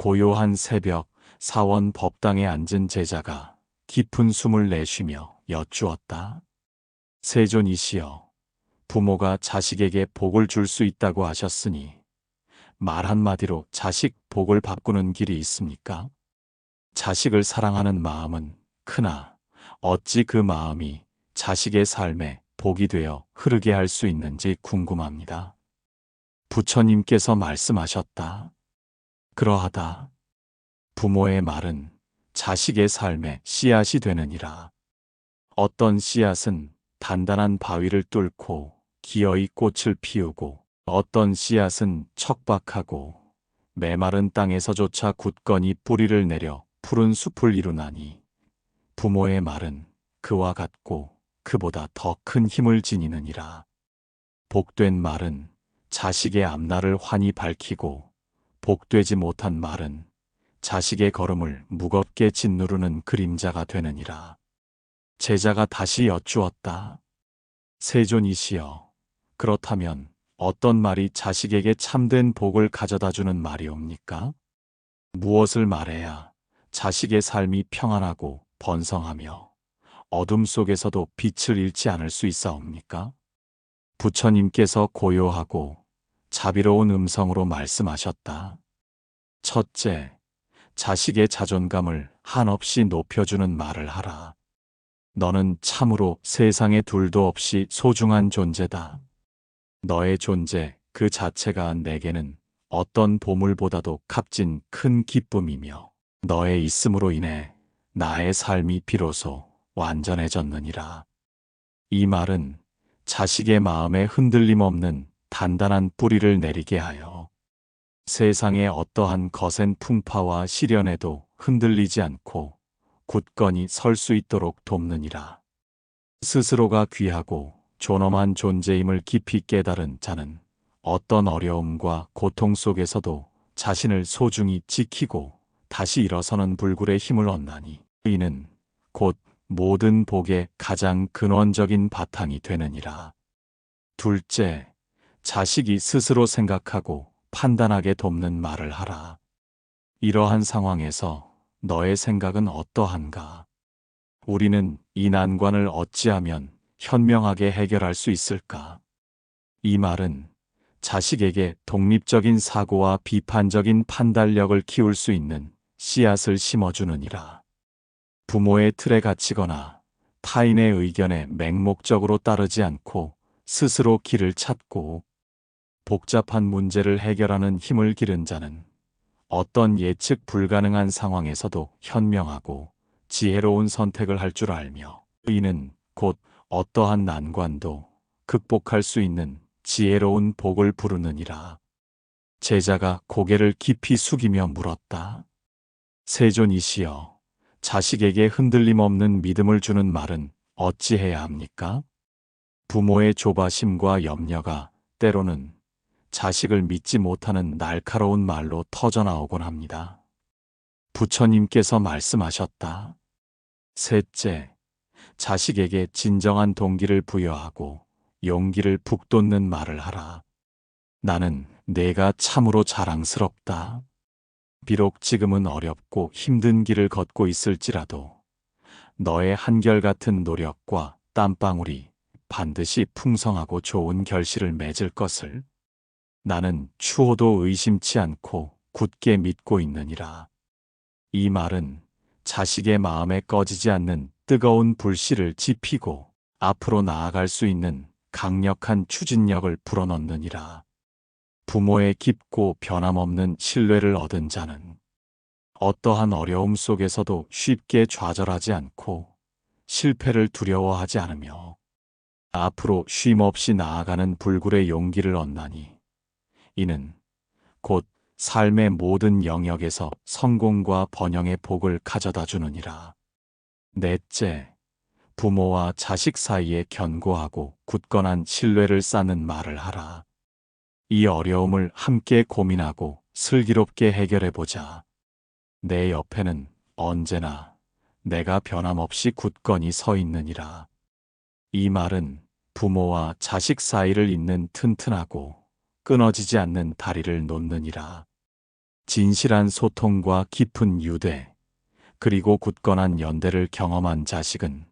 고요한 새벽, 사원 법당에 앉은 제자가 깊은 숨을 내쉬며 여쭈었다. 세존이시여, 부모가 자식에게 복을 줄 수 있다고 하셨으니 말 한마디로 자식 복을 바꾸는 길이 있습니까? 자식을 사랑하는 마음은 크나 어찌 그 마음이 자식의 삶에 복이 되어 흐르게 할 수 있는지 궁금합니다. 부처님께서 말씀하셨다. 그러하다. 부모의 말은 자식의 삶에 씨앗이 되느니라. 어떤 씨앗은 단단한 바위를 뚫고 기어이 꽃을 피우고 어떤 씨앗은 척박하고 메마른 땅에서조차 굳건히 뿌리를 내려 푸른 숲을 이루나니 부모의 말은 그와 같고 그보다 더 큰 힘을 지니느니라. 복된 말은 자식의 앞날을 환히 밝히고 복되지 못한 말은 자식의 걸음을 무겁게 짓누르는 그림자가 되느니라. 제자가 다시 여쭈었다. 세존이시여, 그렇다면 어떤 말이 자식에게 참된 복을 가져다주는 말이옵니까? 무엇을 말해야 자식의 삶이 평안하고 번성하며 어둠 속에서도 빛을 잃지 않을 수 있사옵니까? 부처님께서 고요하고 자비로운 음성으로 말씀하셨다. 첫째, 자식의 자존감을 한없이 높여주는 말을 하라. 너는 참으로 세상에 둘도 없이 소중한 존재다. 너의 존재 그 자체가 내게는 어떤 보물보다도 값진 큰 기쁨이며 너의 있음으로 인해 나의 삶이 비로소 완전해졌느니라. 이 말은 자식의 마음에 흔들림 없는 단단한 뿌리를 내리게 하여 세상의 어떠한 거센 풍파와 시련에도 흔들리지 않고 굳건히 설 수 있도록 돕느니라. 스스로가 귀하고 존엄한 존재임을 깊이 깨달은 자는 어떤 어려움과 고통 속에서도 자신을 소중히 지키고 다시 일어서는 불굴의 힘을 얻나니 이는 곧 모든 복의 가장 근원적인 바탕이 되느니라. 둘째, 자식이 스스로 생각하고 판단하게 돕는 말을 하라. 이러한 상황에서 너의 생각은 어떠한가? 우리는 이 난관을 어찌하면 현명하게 해결할 수 있을까? 이 말은 자식에게 독립적인 사고와 비판적인 판단력을 키울 수 있는 씨앗을 심어주느니라. 부모의 틀에 갇히거나 타인의 의견에 맹목적으로 따르지 않고 스스로 길을 찾고 복잡한 문제를 해결하는 힘을 기른 자는 어떤 예측 불가능한 상황에서도 현명하고 지혜로운 선택을 할 줄 알며 이는 곧 어떠한 난관도 극복할 수 있는 지혜로운 복을 부르느니라. 제자가 고개를 깊이 숙이며 물었다. 세존이시여, 자식에게 흔들림 없는 믿음을 주는 말은 어찌해야 합니까? 부모의 조바심과 염려가 때로는 자식을 믿지 못하는 날카로운 말로 터져나오곤 합니다. 부처님께서 말씀하셨다. 셋째, 자식에게 진정한 동기를 부여하고 용기를 북돋는 말을 하라. 나는 내가 참으로 자랑스럽다. 비록 지금은 어렵고 힘든 길을 걷고 있을지라도 너의 한결같은 노력과 땀방울이 반드시 풍성하고 좋은 결실을 맺을 것을 나는 추호도 의심치 않고 굳게 믿고 있느니라. 이 말은 자식의 마음에 꺼지지 않는 뜨거운 불씨를 지피고 앞으로 나아갈 수 있는 강력한 추진력을 불어넣느니라. 부모의 깊고 변함없는 신뢰를 얻은 자는 어떠한 어려움 속에서도 쉽게 좌절하지 않고 실패를 두려워하지 않으며 앞으로 쉼없이 나아가는 불굴의 용기를 얻나니 이는 곧 삶의 모든 영역에서 성공과 번영의 복을 가져다 주느니라. 넷째, 부모와 자식 사이에 견고하고 굳건한 신뢰를 쌓는 말을 하라. 이 어려움을 함께 고민하고 슬기롭게 해결해보자. 내 옆에는 언제나 내가 변함없이 굳건히 서 있느니라. 이 말은 부모와 자식 사이를 잇는 튼튼하고 끊어지지 않는 다리를 놓느니라. 진실한 소통과 깊은 유대, 그리고 굳건한 연대를 경험한 자식은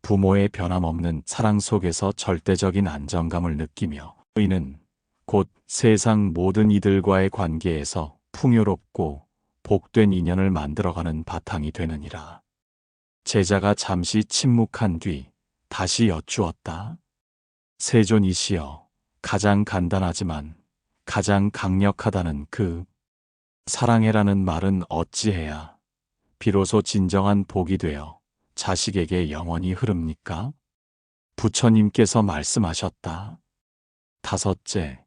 부모의 변함없는 사랑 속에서 절대적인 안정감을 느끼며 의는 곧 세상 모든 이들과의 관계에서 풍요롭고 복된 인연을 만들어가는 바탕이 되느니라. 제자가 잠시 침묵한 뒤 다시 여쭈었다. 세존이시여, 가장 간단하지만 가장 강력하다는 그 사랑해라는 말은 어찌해야 비로소 진정한 복이 되어 자식에게 영원히 흐릅니까? 부처님께서 말씀하셨다. 다섯째,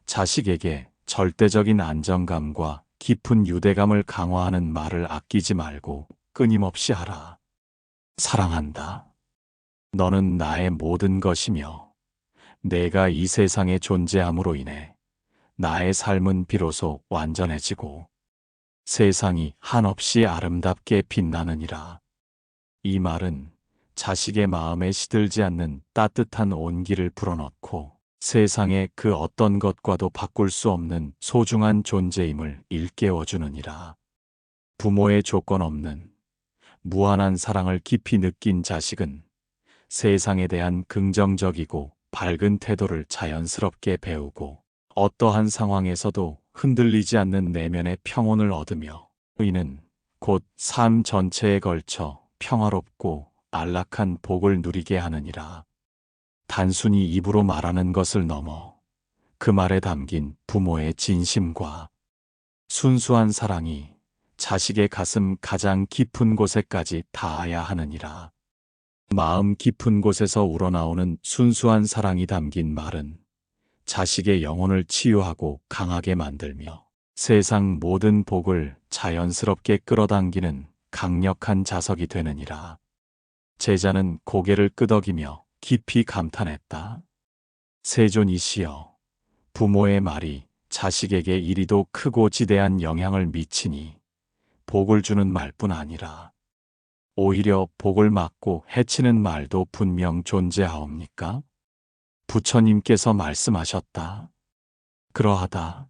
자식에게 절대적인 안정감과 깊은 유대감을 강화하는 말을 아끼지 말고 끊임없이 하라. 사랑한다. 너는 나의 모든 것이며 내가 이 세상에 존재함으로 인해 나의 삶은 비로소 완전해지고 세상이 한없이 아름답게 빛나느니라. 이 말은 자식의 마음에 시들지 않는 따뜻한 온기를 불어넣고 세상의 그 어떤 것과도 바꿀 수 없는 소중한 존재임을 일깨워주느니라. 부모의 조건 없는 무한한 사랑을 깊이 느낀 자식은 세상에 대한 긍정적이고 밝은 태도를 자연스럽게 배우고 어떠한 상황에서도 흔들리지 않는 내면의 평온을 얻으며 의는 곧 삶 전체에 걸쳐 평화롭고 안락한 복을 누리게 하느니라. 단순히 입으로 말하는 것을 넘어 그 말에 담긴 부모의 진심과 순수한 사랑이 자식의 가슴 가장 깊은 곳에까지 닿아야 하느니라. 마음 깊은 곳에서 우러나오는 순수한 사랑이 담긴 말은 자식의 영혼을 치유하고 강하게 만들며 세상 모든 복을 자연스럽게 끌어당기는 강력한 자석이 되느니라. 제자는 고개를 끄덕이며 깊이 감탄했다. 세존이시여, 부모의 말이 자식에게 이리도 크고 지대한 영향을 미치니 복을 주는 말뿐 아니라 오히려 복을 막고 해치는 말도 분명 존재하옵니까? 부처님께서 말씀하셨다. 그러하다.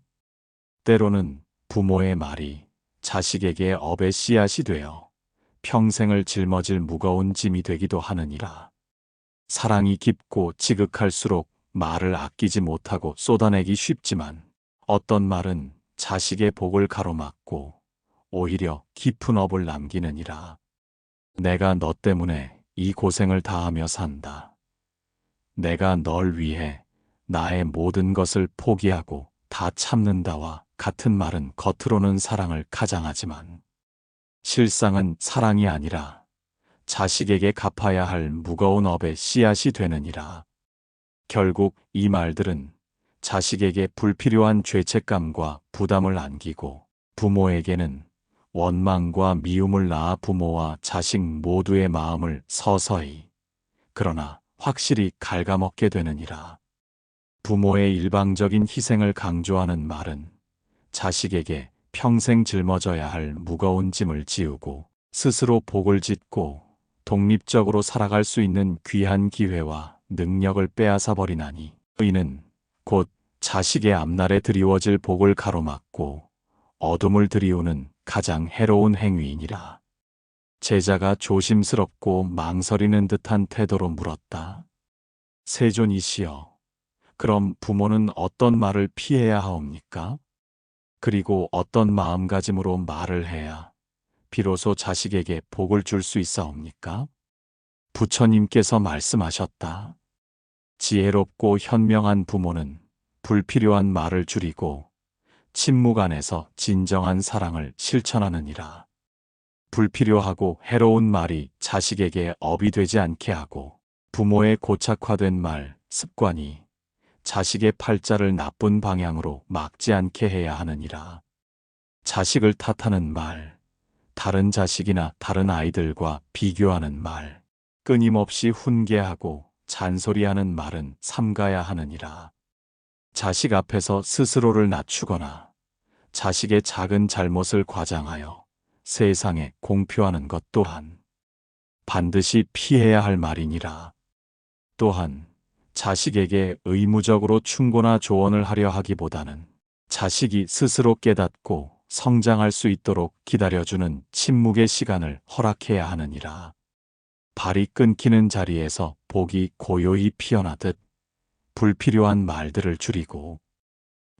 때로는 부모의 말이 자식에게 업의 씨앗이 되어 평생을 짊어질 무거운 짐이 되기도 하느니라. 사랑이 깊고 지극할수록 말을 아끼지 못하고 쏟아내기 쉽지만 어떤 말은 자식의 복을 가로막고 오히려 깊은 업을 남기느니라. 내가 너 때문에 이 고생을 다하며 산다. 내가 널 위해 나의 모든 것을 포기하고 다 참는다와 같은 말은 겉으로는 사랑을 가장하지만 실상은 사랑이 아니라 자식에게 갚아야 할 무거운 업의 씨앗이 되느니라. 결국 이 말들은 자식에게 불필요한 죄책감과 부담을 안기고 부모에게는 원망과 미움을 낳아 부모와 자식 모두의 마음을 서서히 그러나 확실히 갉아먹게 되느니라. 부모의 일방적인 희생을 강조하는 말은 자식에게 평생 짊어져야 할 무거운 짐을 지우고 스스로 복을 짓고 독립적으로 살아갈 수 있는 귀한 기회와 능력을 빼앗아 버리나니 의는 곧 자식의 앞날에 드리워질 복을 가로막고 어둠을 들이우는 가장 해로운 행위이니라. 제자가 조심스럽고 망설이는 듯한 태도로 물었다. 세존이시여, 그럼 부모는 어떤 말을 피해야 하옵니까? 그리고 어떤 마음가짐으로 말을 해야 비로소 자식에게 복을 줄 수 있사옵니까? 부처님께서 말씀하셨다. 지혜롭고 현명한 부모는 불필요한 말을 줄이고 침묵 안에서 진정한 사랑을 실천하느니라. 불필요하고 해로운 말이 자식에게 업이 되지 않게 하고 부모의 고착화된 말, 습관이 자식의 팔자를 나쁜 방향으로 막지 않게 해야 하느니라. 자식을 탓하는 말, 다른 자식이나 다른 아이들과 비교하는 말, 끊임없이 훈계하고 잔소리하는 말은 삼가야 하느니라. 자식 앞에서 스스로를 낮추거나 자식의 작은 잘못을 과장하여 세상에 공표하는 것 또한 반드시 피해야 할 말이니라. 또한 자식에게 의무적으로 충고나 조언을 하려 하기보다는 자식이 스스로 깨닫고 성장할 수 있도록 기다려주는 침묵의 시간을 허락해야 하느니라. 발이 끊기는 자리에서 복이 고요히 피어나듯 불필요한 말들을 줄이고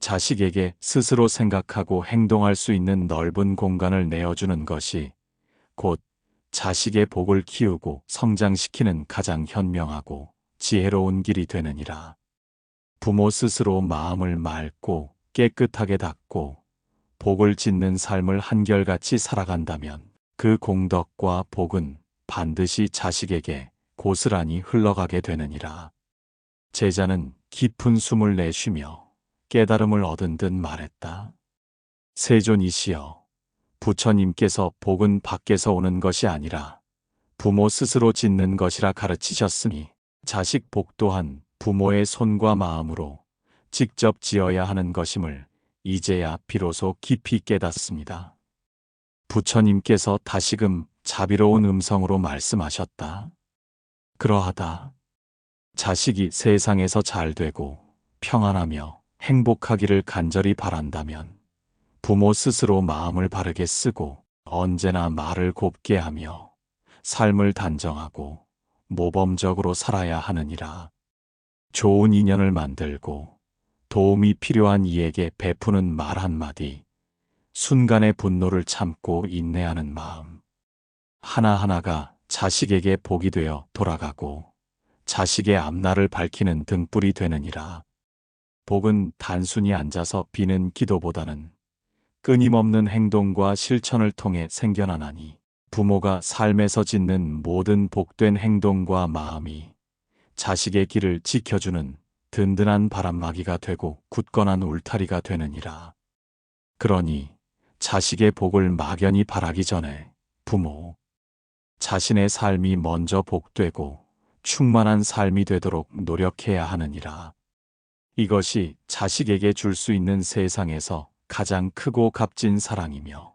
자식에게 스스로 생각하고 행동할 수 있는 넓은 공간을 내어주는 것이 곧 자식의 복을 키우고 성장시키는 가장 현명하고 지혜로운 길이 되느니라. 부모 스스로 마음을 맑고 깨끗하게 닦고 복을 짓는 삶을 한결같이 살아간다면 그 공덕과 복은 반드시 자식에게 고스란히 흘러가게 되느니라. 제자는 깊은 숨을 내쉬며 깨달음을 얻은 듯 말했다. 세존이시여, 부처님께서 복은 밖에서 오는 것이 아니라 부모 스스로 짓는 것이라 가르치셨으니 자식 복 또한 부모의 손과 마음으로 직접 지어야 하는 것임을 이제야 비로소 깊이 깨닫습니다. 부처님께서 다시금 자비로운 음성으로 말씀하셨다. 그러하다. 자식이 세상에서 잘 되고 평안하며 행복하기를 간절히 바란다면 부모 스스로 마음을 바르게 쓰고 언제나 말을 곱게 하며 삶을 단정하고 모범적으로 살아야 하느니라. 좋은 인연을 만들고 도움이 필요한 이에게 베푸는 말 한마디, 순간의 분노를 참고 인내하는 마음, 하나하나가 자식에게 복이 되어 돌아가고 자식의 앞날을 밝히는 등불이 되느니라. 복은 단순히 앉아서 비는 기도보다는 끊임없는 행동과 실천을 통해 생겨나나니 부모가 삶에서 짓는 모든 복된 행동과 마음이 자식의 길을 지켜주는 든든한 바람막이가 되고 굳건한 울타리가 되느니라. 그러니 자식의 복을 막연히 바라기 전에 부모 자신의 삶이 먼저 복되고 충만한 삶이 되도록 노력해야 하느니라. 이것이 자식에게 줄 수 있는 세상에서 가장 크고 값진 사랑이며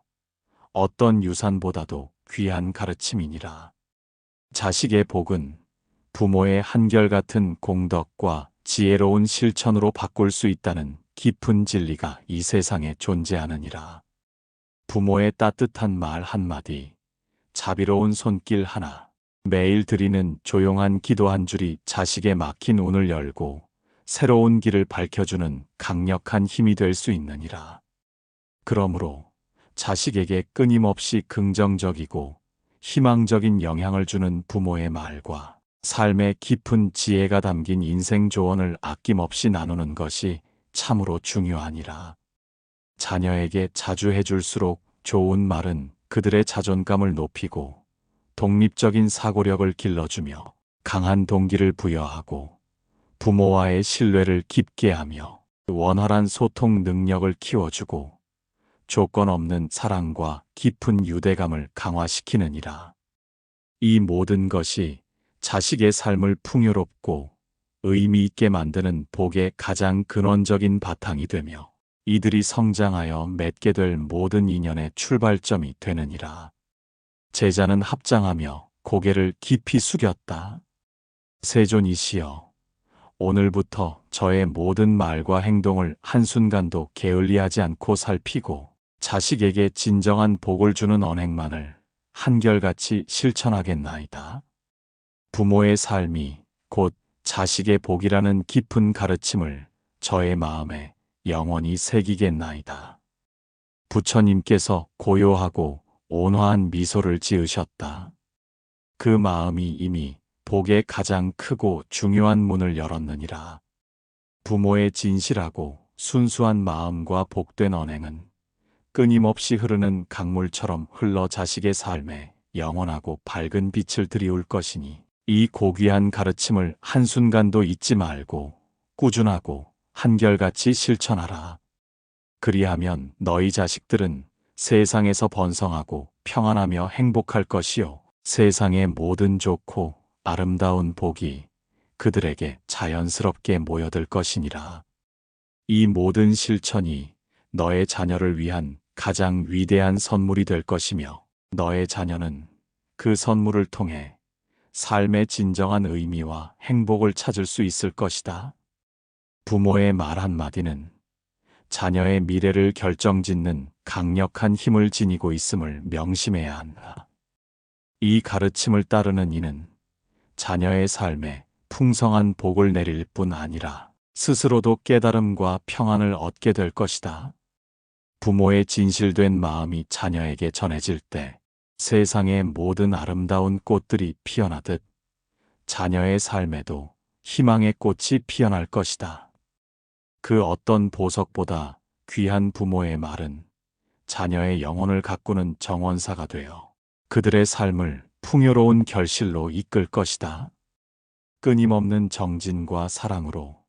어떤 유산보다도 귀한 가르침이니라. 자식의 복은 부모의 한결같은 공덕과 지혜로운 실천으로 바꿀 수 있다는 깊은 진리가 이 세상에 존재하느니라. 부모의 따뜻한 말 한마디, 자비로운 손길 하나, 매일 드리는 조용한 기도 한 줄이 자식의 막힌 운을 열고 새로운 길을 밝혀주는 강력한 힘이 될 수 있느니라. 그러므로 자식에게 끊임없이 긍정적이고 희망적인 영향을 주는 부모의 말과 삶의 깊은 지혜가 담긴 인생 조언을 아낌없이 나누는 것이 참으로 중요하니라. 자녀에게 자주 해줄수록 좋은 말은 그들의 자존감을 높이고 독립적인 사고력을 길러주며 강한 동기를 부여하고 부모와의 신뢰를 깊게 하며 원활한 소통 능력을 키워주고 조건 없는 사랑과 깊은 유대감을 강화시키느니라. 이 모든 것이 자식의 삶을 풍요롭고 의미 있게 만드는 복의 가장 근원적인 바탕이 되며 이들이 성장하여 맺게 될 모든 인연의 출발점이 되느니라. 제자는 합장하며 고개를 깊이 숙였다. 세존이시여, 오늘부터 저의 모든 말과 행동을 한순간도 게을리하지 않고 살피고 자식에게 진정한 복을 주는 언행만을 한결같이 실천하겠나이다. 부모의 삶이 곧 자식의 복이라는 깊은 가르침을 저의 마음에 영원히 새기겠나이다. 부처님께서 고요하고 온화한 미소를 지으셨다. 그 마음이 이미 복의 가장 크고 중요한 문을 열었느니라. 부모의 진실하고 순수한 마음과 복된 언행은 끊임없이 흐르는 강물처럼 흘러 자식의 삶에 영원하고 밝은 빛을 들이울 것이니 이 고귀한 가르침을 한순간도 잊지 말고 꾸준하고 한결같이 실천하라. 그리하면 너희 자식들은 세상에서 번성하고 평안하며 행복할 것이요, 세상의 모든 좋고 아름다운 복이 그들에게 자연스럽게 모여들 것이니라. 이 모든 실천이 너의 자녀를 위한 가장 위대한 선물이 될 것이며 너의 자녀는 그 선물을 통해 삶의 진정한 의미와 행복을 찾을 수 있을 것이다. 부모의 말 한마디는 자녀의 미래를 결정짓는 강력한 힘을 지니고 있음을 명심해야 한다. 이 가르침을 따르는 이는 자녀의 삶에 풍성한 복을 내릴 뿐 아니라 스스로도 깨달음과 평안을 얻게 될 것이다. 부모의 진실된 마음이 자녀에게 전해질 때 세상의 모든 아름다운 꽃들이 피어나듯 자녀의 삶에도 희망의 꽃이 피어날 것이다. 그 어떤 보석보다 귀한 부모의 말은 자녀의 영혼을 가꾸는 정원사가 되어 그들의 삶을 풍요로운 결실로 이끌 것이다. 끊임없는 정진과 사랑으로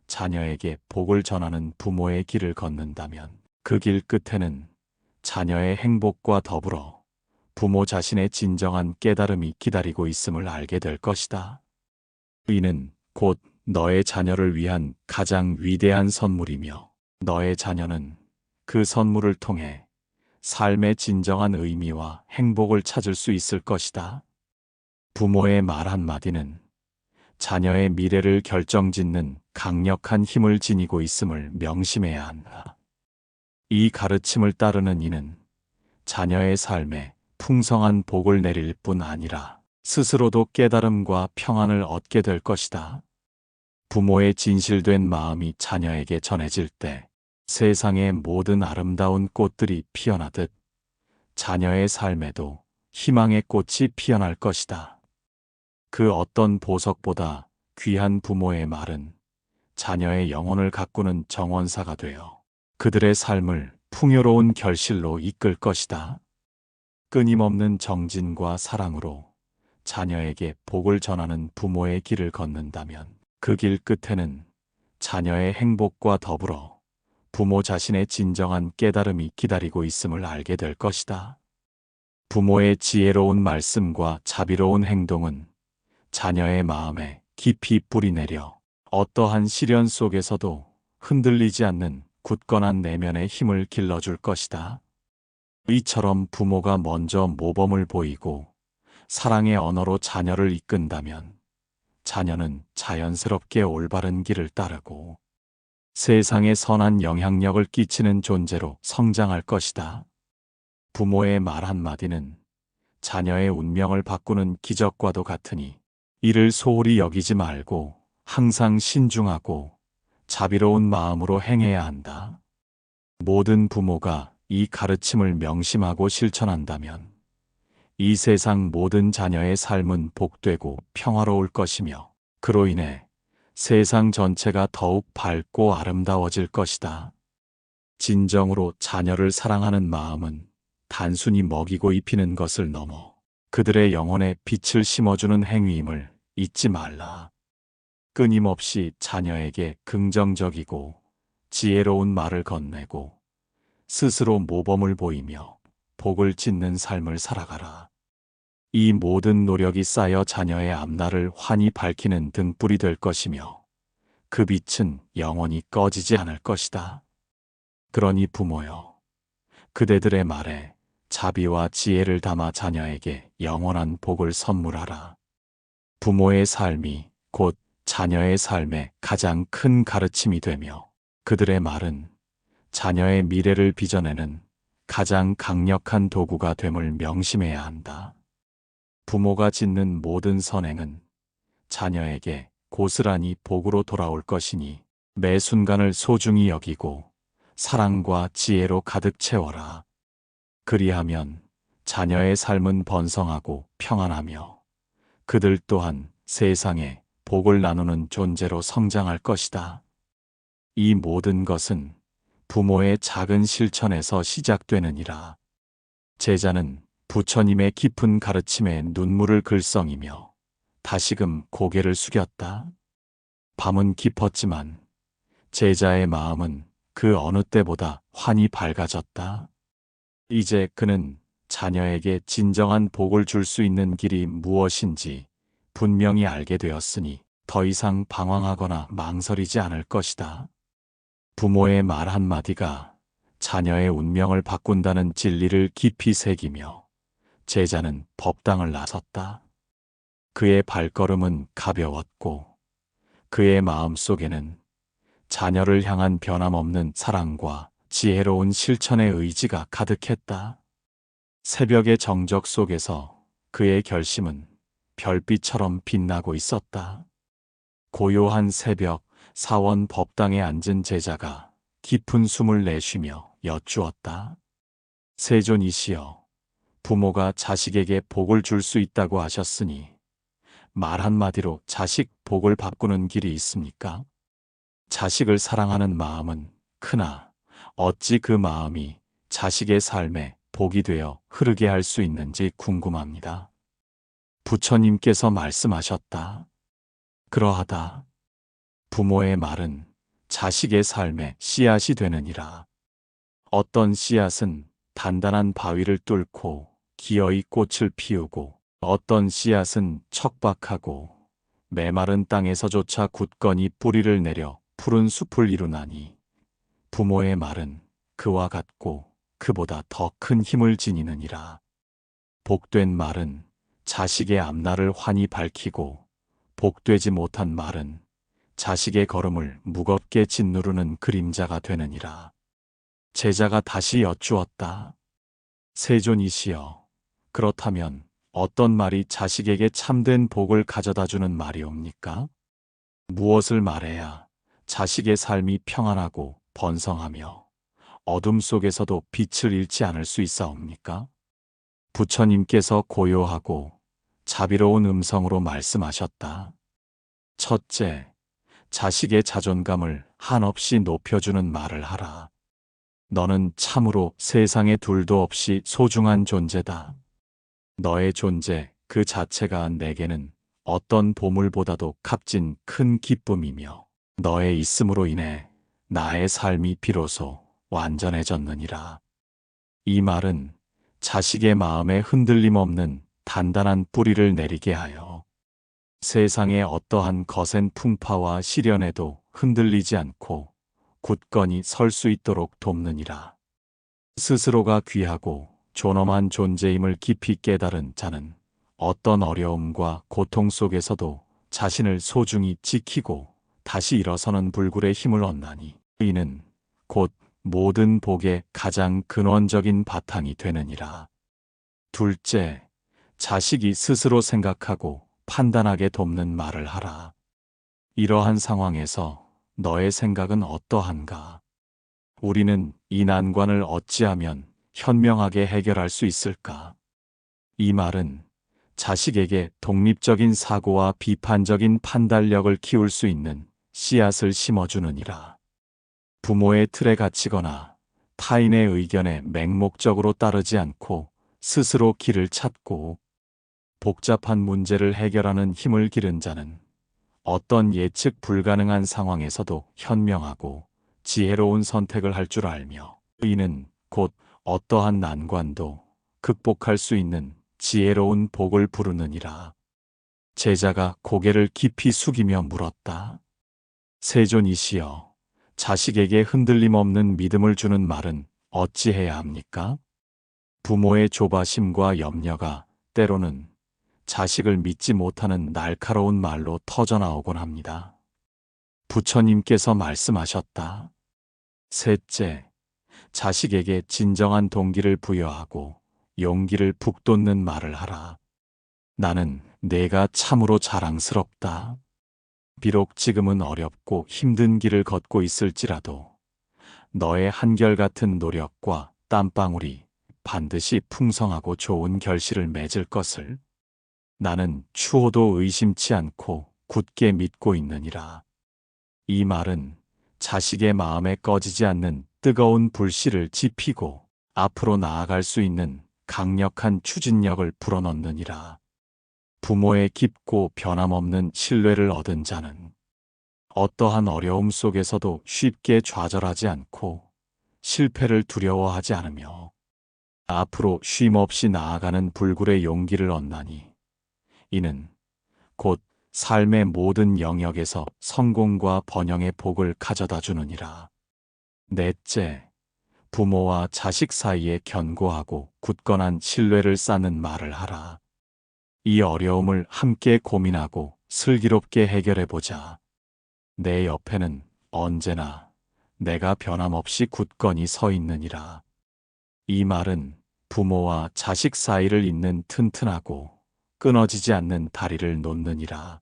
자녀에게 복을 전하는 부모의 길을 걷는다면 그 길 끝에는 자녀의 행복과 더불어 부모 자신의 진정한 깨달음이 기다리고 있음을 알게 될 것이다. 이는 곧 너의 자녀를 위한 가장 위대한 선물이며 너의 자녀는 그 선물을 통해 삶의 진정한 의미와 행복을 찾을 수 있을 것이다. 부모의 말 한마디는 자녀의 미래를 결정짓는 강력한 힘을 지니고 있음을 명심해야 한다. 이 가르침을 따르는 이는 자녀의 삶에 풍성한 복을 내릴 뿐 아니라 스스로도 깨달음과 평안을 얻게 될 것이다. 부모의 진실된 마음이 자녀에게 전해질 때 세상의 모든 아름다운 꽃들이 피어나듯 자녀의 삶에도 희망의 꽃이 피어날 것이다. 그 어떤 보석보다 귀한 부모의 말은 자녀의 영혼을 가꾸는 정원사가 되어 그들의 삶을 풍요로운 결실로 이끌 것이다. 끊임없는 정진과 사랑으로 자녀에게 복을 전하는 부모의 길을 걷는다면 그 길 끝에는 자녀의 행복과 더불어 부모 자신의 진정한 깨달음이 기다리고 있음을 알게 될 것이다. 부모의 지혜로운 말씀과 자비로운 행동은 자녀의 마음에 깊이 뿌리내려 어떠한 시련 속에서도 흔들리지 않는 굳건한 내면의 힘을 길러줄 것이다. 이처럼 부모가 먼저 모범을 보이고 사랑의 언어로 자녀를 이끈다면 자녀는 자연스럽게 올바른 길을 따르고 세상에 선한 영향력을 끼치는 존재로 성장할 것이다. 부모의 말 한마디는 자녀의 운명을 바꾸는 기적과도 같으니 이를 소홀히 여기지 말고 항상 신중하고 자비로운 마음으로 행해야 한다. 모든 부모가 이 가르침을 명심하고 실천한다면 이 세상 모든 자녀의 삶은 복되고 평화로울 것이며 그로 인해 세상 전체가 더욱 밝고 아름다워질 것이다. 진정으로 자녀를 사랑하는 마음은 단순히 먹이고 입히는 것을 넘어 그들의 영혼에 빛을 심어주는 행위임을 잊지 말라. 끊임없이 자녀에게 긍정적이고 지혜로운 말을 건네고 스스로 모범을 보이며 복을 짓는 삶을 살아가라. 이 모든 노력이 쌓여 자녀의 앞날을 환히 밝히는 등불이 될 것이며 그 빛은 영원히 꺼지지 않을 것이다. 그러니 부모여, 그대들의 말에 자비와 지혜를 담아 자녀에게 영원한 복을 선물하라. 부모의 삶이 곧 자녀의 삶에 가장 큰 가르침이 되며 그들의 말은 자녀의 미래를 빚어내는 가장 강력한 도구가 됨을 명심해야 한다. 부모가 짓는 모든 선행은 자녀에게 고스란히 복으로 돌아올 것이니 매 순간을 소중히 여기고 사랑과 지혜로 가득 채워라. 그리하면 자녀의 삶은 번성하고 평안하며 그들 또한 세상에 복을 나누는 존재로 성장할 것이다. 이 모든 것은 부모의 작은 실천에서 시작되느니라. 제자는 부처님의 깊은 가르침에 눈물을 글썽이며 다시금 고개를 숙였다. 밤은 깊었지만 제자의 마음은 그 어느 때보다 환히 밝아졌다. 이제 그는 자녀에게 진정한 복을 줄 수 있는 길이 무엇인지 분명히 알게 되었으니 더 이상 방황하거나 망설이지 않을 것이다. 부모의 말 한마디가 자녀의 운명을 바꾼다는 진리를 깊이 새기며 제자는 법당을 나섰다. 그의 발걸음은 가벼웠고 그의 마음 속에는 자녀를 향한 변함없는 사랑과 지혜로운 실천의 의지가 가득했다. 새벽의 정적 속에서 그의 결심은 별빛처럼 빛나고 있었다. 고요한 새벽, 사원 법당에 앉은 제자가 깊은 숨을 내쉬며 여쭈었다. 세존이시여, 부모가 자식에게 복을 줄 수 있다고 하셨으니 말 한마디로 자식 복을 바꾸는 길이 있습니까? 자식을 사랑하는 마음은 크나 어찌 그 마음이 자식의 삶에 복이 되어 흐르게 할 수 있는지 궁금합니다. 부처님께서 말씀하셨다. 그러하다. 부모의 말은 자식의 삶에 씨앗이 되느니라. 어떤 씨앗은 단단한 바위를 뚫고 기어이 꽃을 피우고 어떤 씨앗은 척박하고 메마른 땅에서조차 굳건히 뿌리를 내려 푸른 숲을 이루나니 부모의 말은 그와 같고 그보다 더 큰 힘을 지니느니라. 복된 말은 자식의 앞날을 환히 밝히고 복되지 못한 말은 자식의 걸음을 무겁게 짓누르는 그림자가 되느니라. 제자가 다시 여쭈었다. 세존이시여, 그렇다면 어떤 말이 자식에게 참된 복을 가져다주는 말이옵니까? 무엇을 말해야 자식의 삶이 평안하고 번성하며 어둠 속에서도 빛을 잃지 않을 수 있사옵니까? 부처님께서 고요하고 자비로운 음성으로 말씀하셨다. 첫째, 자식의 자존감을 한없이 높여주는 말을 하라. 너는 참으로 세상에 둘도 없이 소중한 존재다. 너의 존재 그 자체가 내게는 어떤 보물보다도 값진 큰 기쁨이며 너의 있음으로 인해 나의 삶이 비로소 완전해졌느니라. 이 말은 자식의 마음에 흔들림 없는 단단한 뿌리를 내리게 하여 세상의 어떠한 거센 풍파와 시련에도 흔들리지 않고 굳건히 설 수 있도록 돕느니라. 스스로가 귀하고 존엄한 존재임을 깊이 깨달은 자는 어떤 어려움과 고통 속에서도 자신을 소중히 지키고 다시 일어서는 불굴의 힘을 얻나니 이는 곧 모든 복의 가장 근원적인 바탕이 되느니라. 둘째, 자식이 스스로 생각하고 판단하게 돕는 말을 하라. 이러한 상황에서 너의 생각은 어떠한가? 우리는 이 난관을 어찌하면 현명하게 해결할 수 있을까? 이 말은 자식에게 독립적인 사고와 비판적인 판단력을 키울 수 있는 씨앗을 심어주느니라. 부모의 틀에 갇히거나 타인의 의견에 맹목적으로 따르지 않고 스스로 길을 찾고 복잡한 문제를 해결하는 힘을 기른 자는 어떤 예측 불가능한 상황에서도 현명하고 지혜로운 선택을 할 줄 알며 이는 곧 어떠한 난관도 극복할 수 있는 지혜로운 복을 부르느니라. 제자가 고개를 깊이 숙이며 물었다. 세존이시여, 자식에게 흔들림 없는 믿음을 주는 말은 어찌해야 합니까? 부모의 조바심과 염려가 때로는 자식을 믿지 못하는 날카로운 말로 터져나오곤 합니다. 부처님께서 말씀하셨다. 셋째, 자식에게 진정한 동기를 부여하고 용기를 북돋는 말을 하라. 나는 내가 참으로 자랑스럽다. 비록 지금은 어렵고 힘든 길을 걷고 있을지라도 너의 한결같은 노력과 땀방울이 반드시 풍성하고 좋은 결실을 맺을 것을 나는 추호도 의심치 않고 굳게 믿고 있느니라. 이 말은 자식의 마음에 꺼지지 않는 뜨거운 불씨를 지피고 앞으로 나아갈 수 있는 강력한 추진력을 불어넣느니라. 부모의 깊고 변함없는 신뢰를 얻은 자는 어떠한 어려움 속에서도 쉽게 좌절하지 않고 실패를 두려워하지 않으며 앞으로 쉼없이 나아가는 불굴의 용기를 얻나니 이는 곧 삶의 모든 영역에서 성공과 번영의 복을 가져다 주느니라. 넷째, 부모와 자식 사이에 견고하고 굳건한 신뢰를 쌓는 말을 하라. 이 어려움을 함께 고민하고 슬기롭게 해결해보자. 내 옆에는 언제나 내가 변함없이 굳건히 서 있느니라. 이 말은 부모와 자식 사이를 잇는 튼튼하고 끊어지지 않는 다리를 놓느니라.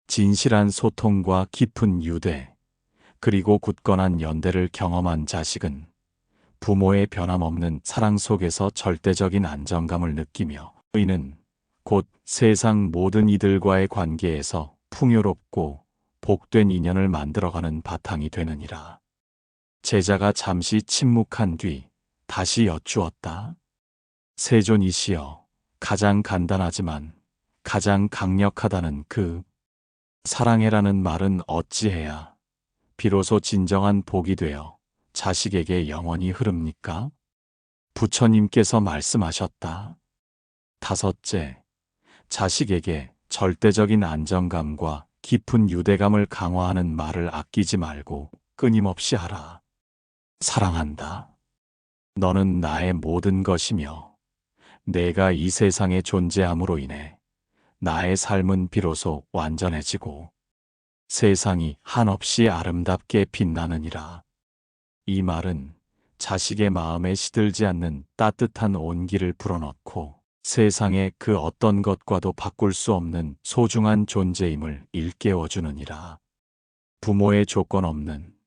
진실한 소통과 깊은 유대, 그리고 굳건한 연대를 경험한 자식은 부모의 변함없는 사랑 속에서 절대적인 안정감을 느끼며 이는 곧 세상 모든 이들과의 관계에서 풍요롭고 복된 인연을 만들어가는 바탕이 되느니라. 제자가 잠시 침묵한 뒤 다시 여쭈었다. 세존이시여, 가장 간단하지만 가장 강력하다는 그 사랑해라는 말은 어찌해야 비로소 진정한 복이 되어 자식에게 영원히 흐릅니까? 부처님께서 말씀하셨다. 다섯째, 자식에게 절대적인 안정감과 깊은 유대감을 강화하는 말을 아끼지 말고 끊임없이 하라. 사랑한다. 너는 나의 모든 것이며 내가 이 세상에 존재함으로 인해 나의 삶은 비로소 완전해지고 세상이 한없이 아름답게 빛나느니라. 이 말은 자식의 마음에 시들지 않는 따뜻한 온기를 불어넣고 세상의 그 어떤 것과도 바꿀 수 없는 소중한 존재임을 일깨워주느니라. 부모의 조건 없는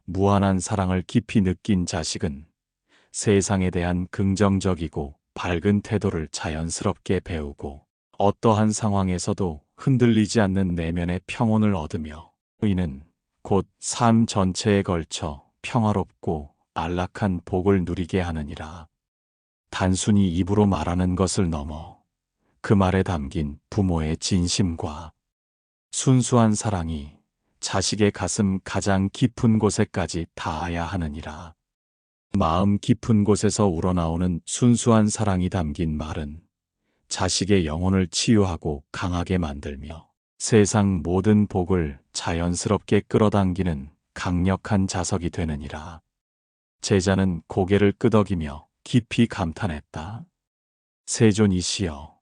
무한한 사랑을 깊이 느낀 자식은 세상에 대한 긍정적이고 밝은 태도를 자연스럽게 배우고 어떠한 상황에서도 흔들리지 않는 내면의 평온을 얻으며 이는 곧 삶 전체에 걸쳐 평화롭고 안락한 복을 누리게 하느니라. 단순히 입으로 말하는 것을 넘어 그 말에 담긴 부모의 진심과 순수한 사랑이 자식의 가슴 가장 깊은 곳에까지 닿아야 하느니라. 마음 깊은 곳에서 우러나오는 순수한 사랑이 담긴 말은 자식의 영혼을 치유하고 강하게 만들며 세상 모든 복을 자연스럽게 끌어당기는 강력한 자석이 되느니라. 제자는 고개를 끄덕이며 깊이 감탄했다. 세존이시여,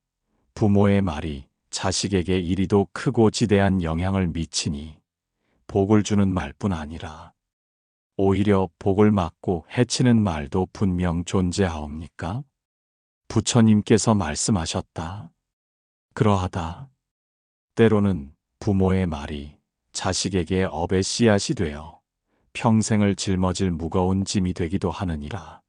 부모의 말이 자식에게 이리도 크고 지대한 영향을 미치니 복을 주는 말뿐 아니라 오히려 복을 막고 해치는 말도 분명 존재하옵니까? 부처님께서 말씀하셨다. 그러하다. 때로는 부모의 말이 자식에게 업의 씨앗이 되어 평생을 짊어질 무거운 짐이 되기도 하느니라.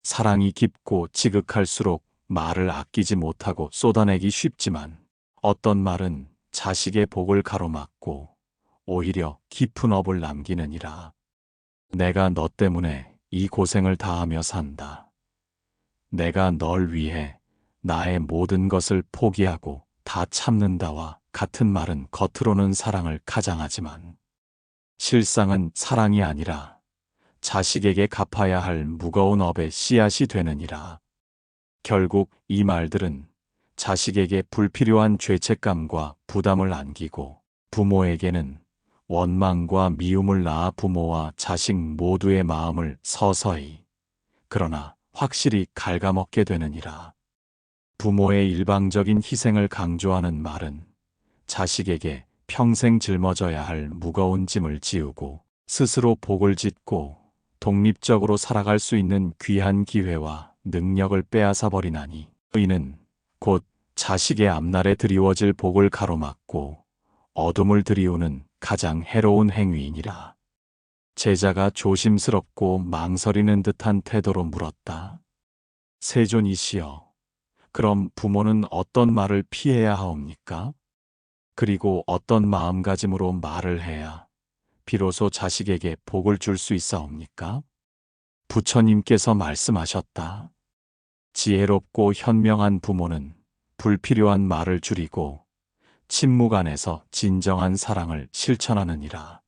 사랑이 깊고 지극할수록 말을 아끼지 못하고 쏟아내기 쉽지만 어떤 말은 자식의 복을 가로막고 오히려 깊은 업을 남기느니라. 내가 너 때문에 이 고생을 다하며 산다. 내가 널 위해 나의 모든 것을 포기하고 다 참는다와 같은 말은 겉으로는 사랑을 가장하지만 실상은 사랑이 아니라 자식에게 갚아야 할 무거운 업의 씨앗이 되느니라. 결국 이 말들은 자식에게 불필요한 죄책감과 부담을 안기고 부모에게는 원망과 미움을 낳아 부모와 자식 모두의 마음을 서서히 그러나 확실히 갉아먹게 되느니라. 부모의 일방적인 희생을 강조하는 말은 자식에게 평생 짊어져야 할 무거운 짐을 지우고 스스로 복을 짓고 독립적으로 살아갈 수 있는 귀한 기회와 능력을 빼앗아 버리나니 이는 곧 자식의 앞날에 드리워질 복을 가로막고 어둠을 들이우는 가장 해로운 행위이니라. 제자가 조심스럽고 망설이는 듯한 태도로 물었다. 세존이시여, 그럼 부모는 어떤 말을 피해야 하옵니까? 그리고 어떤 마음가짐으로 말을 해야 비로소 자식에게 복을 줄 수 있사옵니까? 부처님께서 말씀하셨다. 지혜롭고 현명한 부모는 불필요한 말을 줄이고 침묵 안에서 진정한 사랑을 실천하느니라.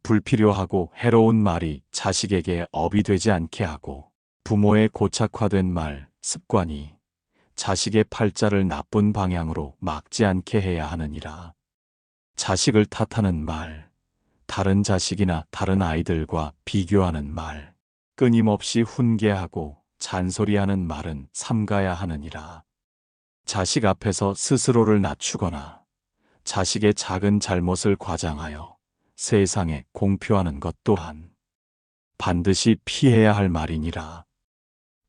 불필요하고 해로운 말이 자식에게 업이 되지 않게 하고 부모의 고착화된 말, 습관이 자식의 팔자를 나쁜 방향으로 막지 않게 해야 하느니라. 자식을 탓하는 말, 다른 자식이나 다른 아이들과 비교하는 말, 끊임없이 훈계하고 잔소리하는 말은 삼가야 하느니라. 자식 앞에서 스스로를 낮추거나 자식의 작은 잘못을 과장하여 세상에 공표하는 것 또한 반드시 피해야 할 말이니라.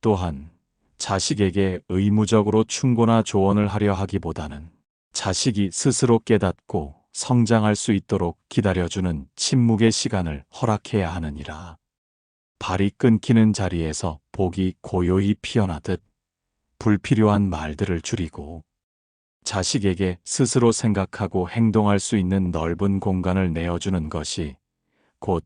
또한 자식에게 의무적으로 충고나 조언을 하려 하기보다는 자식이 스스로 깨닫고 성장할 수 있도록 기다려주는 침묵의 시간을 허락해야 하느니라. 발이 끊기는 자리에서 복이 고요히 피어나듯 불필요한 말들을 줄이고 자식에게 스스로 생각하고 행동할 수 있는 넓은 공간을 내어주는 것이 곧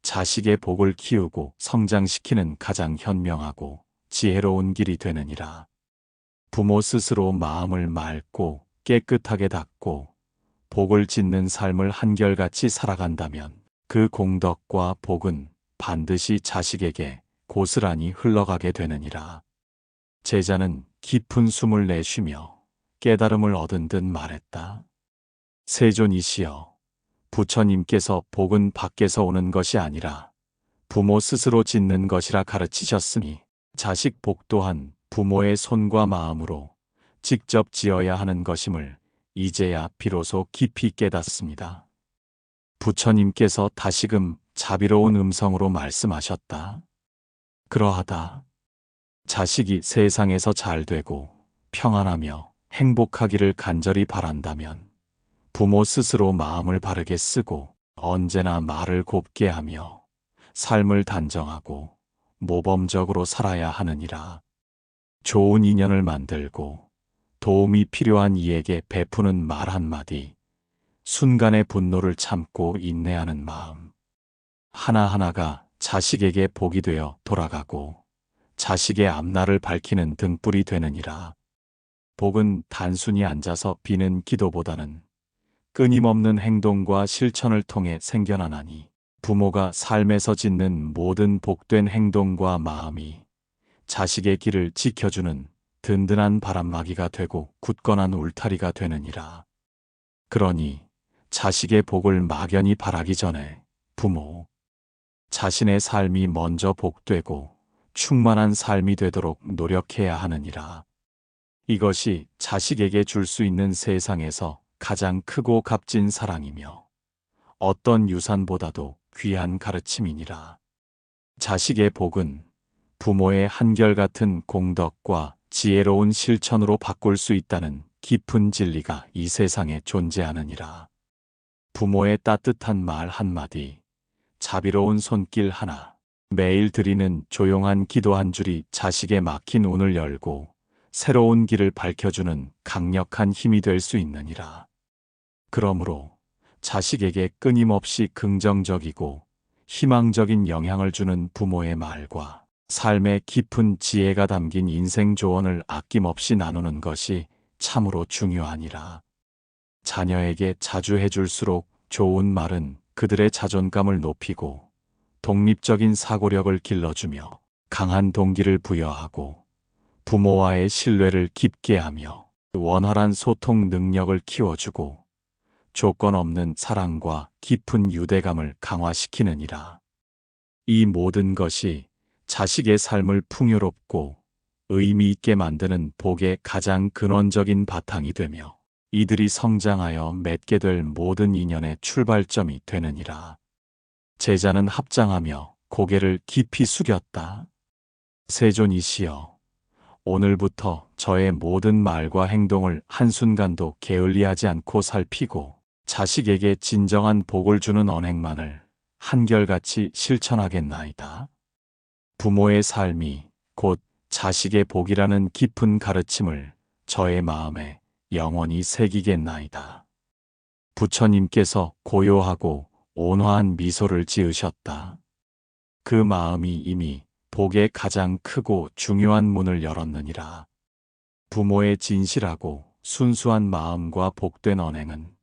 자식의 복을 키우고 성장시키는 가장 현명하고 지혜로운 길이 되느니라. 부모 스스로 마음을 맑고 깨끗하게 닦고 복을 짓는 삶을 한결같이 살아간다면 그 공덕과 복은 반드시 자식에게 고스란히 흘러가게 되느니라. 제자는 깊은 숨을 내쉬며 깨달음을 얻은 듯 말했다. 세존이시여, 부처님께서 복은 밖에서 오는 것이 아니라 부모 스스로 짓는 것이라 가르치셨으니 자식 복 또한 부모의 손과 마음으로 직접 지어야 하는 것임을 이제야 비로소 깊이 깨닫습니다. 부처님께서 다시금 자비로운 음성으로 말씀하셨다. 그러하다. 자식이 세상에서 잘 되고 평안하며 행복하기를 간절히 바란다면 부모 스스로 마음을 바르게 쓰고 언제나 말을 곱게 하며 삶을 단정하고 모범적으로 살아야 하느니라. 좋은 인연을 만들고 도움이 필요한 이에게 베푸는 말 한마디, 순간의 분노를 참고 인내하는 마음, 하나하나가 자식에게 복이 되어 돌아가고 자식의 앞날을 밝히는 등불이 되느니라. 복은 단순히 앉아서 비는 기도보다는 끊임없는 행동과 실천을 통해 생겨나나니 부모가 삶에서 짓는 모든 복된 행동과 마음이 자식의 길을 지켜주는 든든한 바람막이가 되고 굳건한 울타리가 되느니라. 그러니 자식의 복을 막연히 바라기 전에 부모 자신의 삶이 먼저 복되고 충만한 삶이 되도록 노력해야 하느니라. 이것이 자식에게 줄 수 있는 세상에서 가장 크고 값진 사랑이며 어떤 유산보다도 귀한 가르침이니라. 자식의 복은 부모의 한결같은 공덕과 지혜로운 실천으로 바꿀 수 있다는 깊은 진리가 이 세상에 존재하느니라. 부모의 따뜻한 말 한마디, 자비로운 손길 하나, 매일 드리는 조용한 기도 한 줄이 자식의 막힌 운을 열고 새로운 길을 밝혀주는 강력한 힘이 될 수 있느니라. 그러므로 자식에게 끊임없이 긍정적이고 희망적인 영향을 주는 부모의 말과 삶의 깊은 지혜가 담긴 인생 조언을 아낌없이 나누는 것이 참으로 중요하니라. 자녀에게 자주 해줄수록 좋은 말은 그들의 자존감을 높이고 독립적인 사고력을 길러주며 강한 동기를 부여하고 부모와의 신뢰를 깊게 하며 원활한 소통 능력을 키워주고 조건 없는 사랑과 깊은 유대감을 강화시키느니라. 이 모든 것이 자식의 삶을 풍요롭고 의미 있게 만드는 복의 가장 근원적인 바탕이 되며 이들이 성장하여 맺게 될 모든 인연의 출발점이 되느니라. 제자는 합장하며 고개를 깊이 숙였다. 세존이시여, 오늘부터 저의 모든 말과 행동을 한순간도 게을리하지 않고 살피고 자식에게 진정한 복을 주는 언행만을 한결같이 실천하겠나이다. 부모의 삶이 곧 자식의 복이라는 깊은 가르침을 저의 마음에 영원히 새기겠나이다. 부처님께서 고요하고 온화한 미소를 지으셨다. 그 마음이 이미 복의 가장 크고 중요한 문을 열었느니라. 부모의 진실하고 순수한 마음과 복된 언행은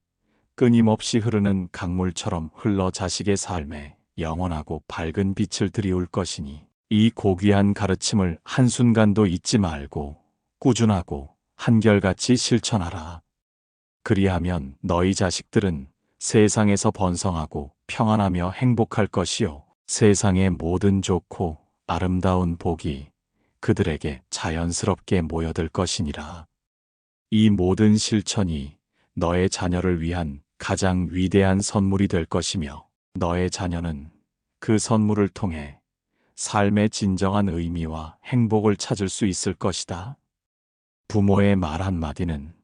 끊임없이 흐르는 강물처럼 흘러 자식의 삶에 영원하고 밝은 빛을 들이울 것이니 이 고귀한 가르침을 한순간도 잊지 말고 꾸준하고 한결같이 실천하라. 그리하면 너희 자식들은 세상에서 번성하고 평안하며 행복할 것이요, 세상의 모든 좋고 아름다운 복이 그들에게 자연스럽게 모여들 것이니라. 이 모든 실천이 너의 자녀를 위한 가장 위대한 선물이 될 것이며 너의 자녀는 그 선물을 통해 삶의 진정한 의미와 행복을 찾을 수 있을 것이다. 부모의 말 한마디는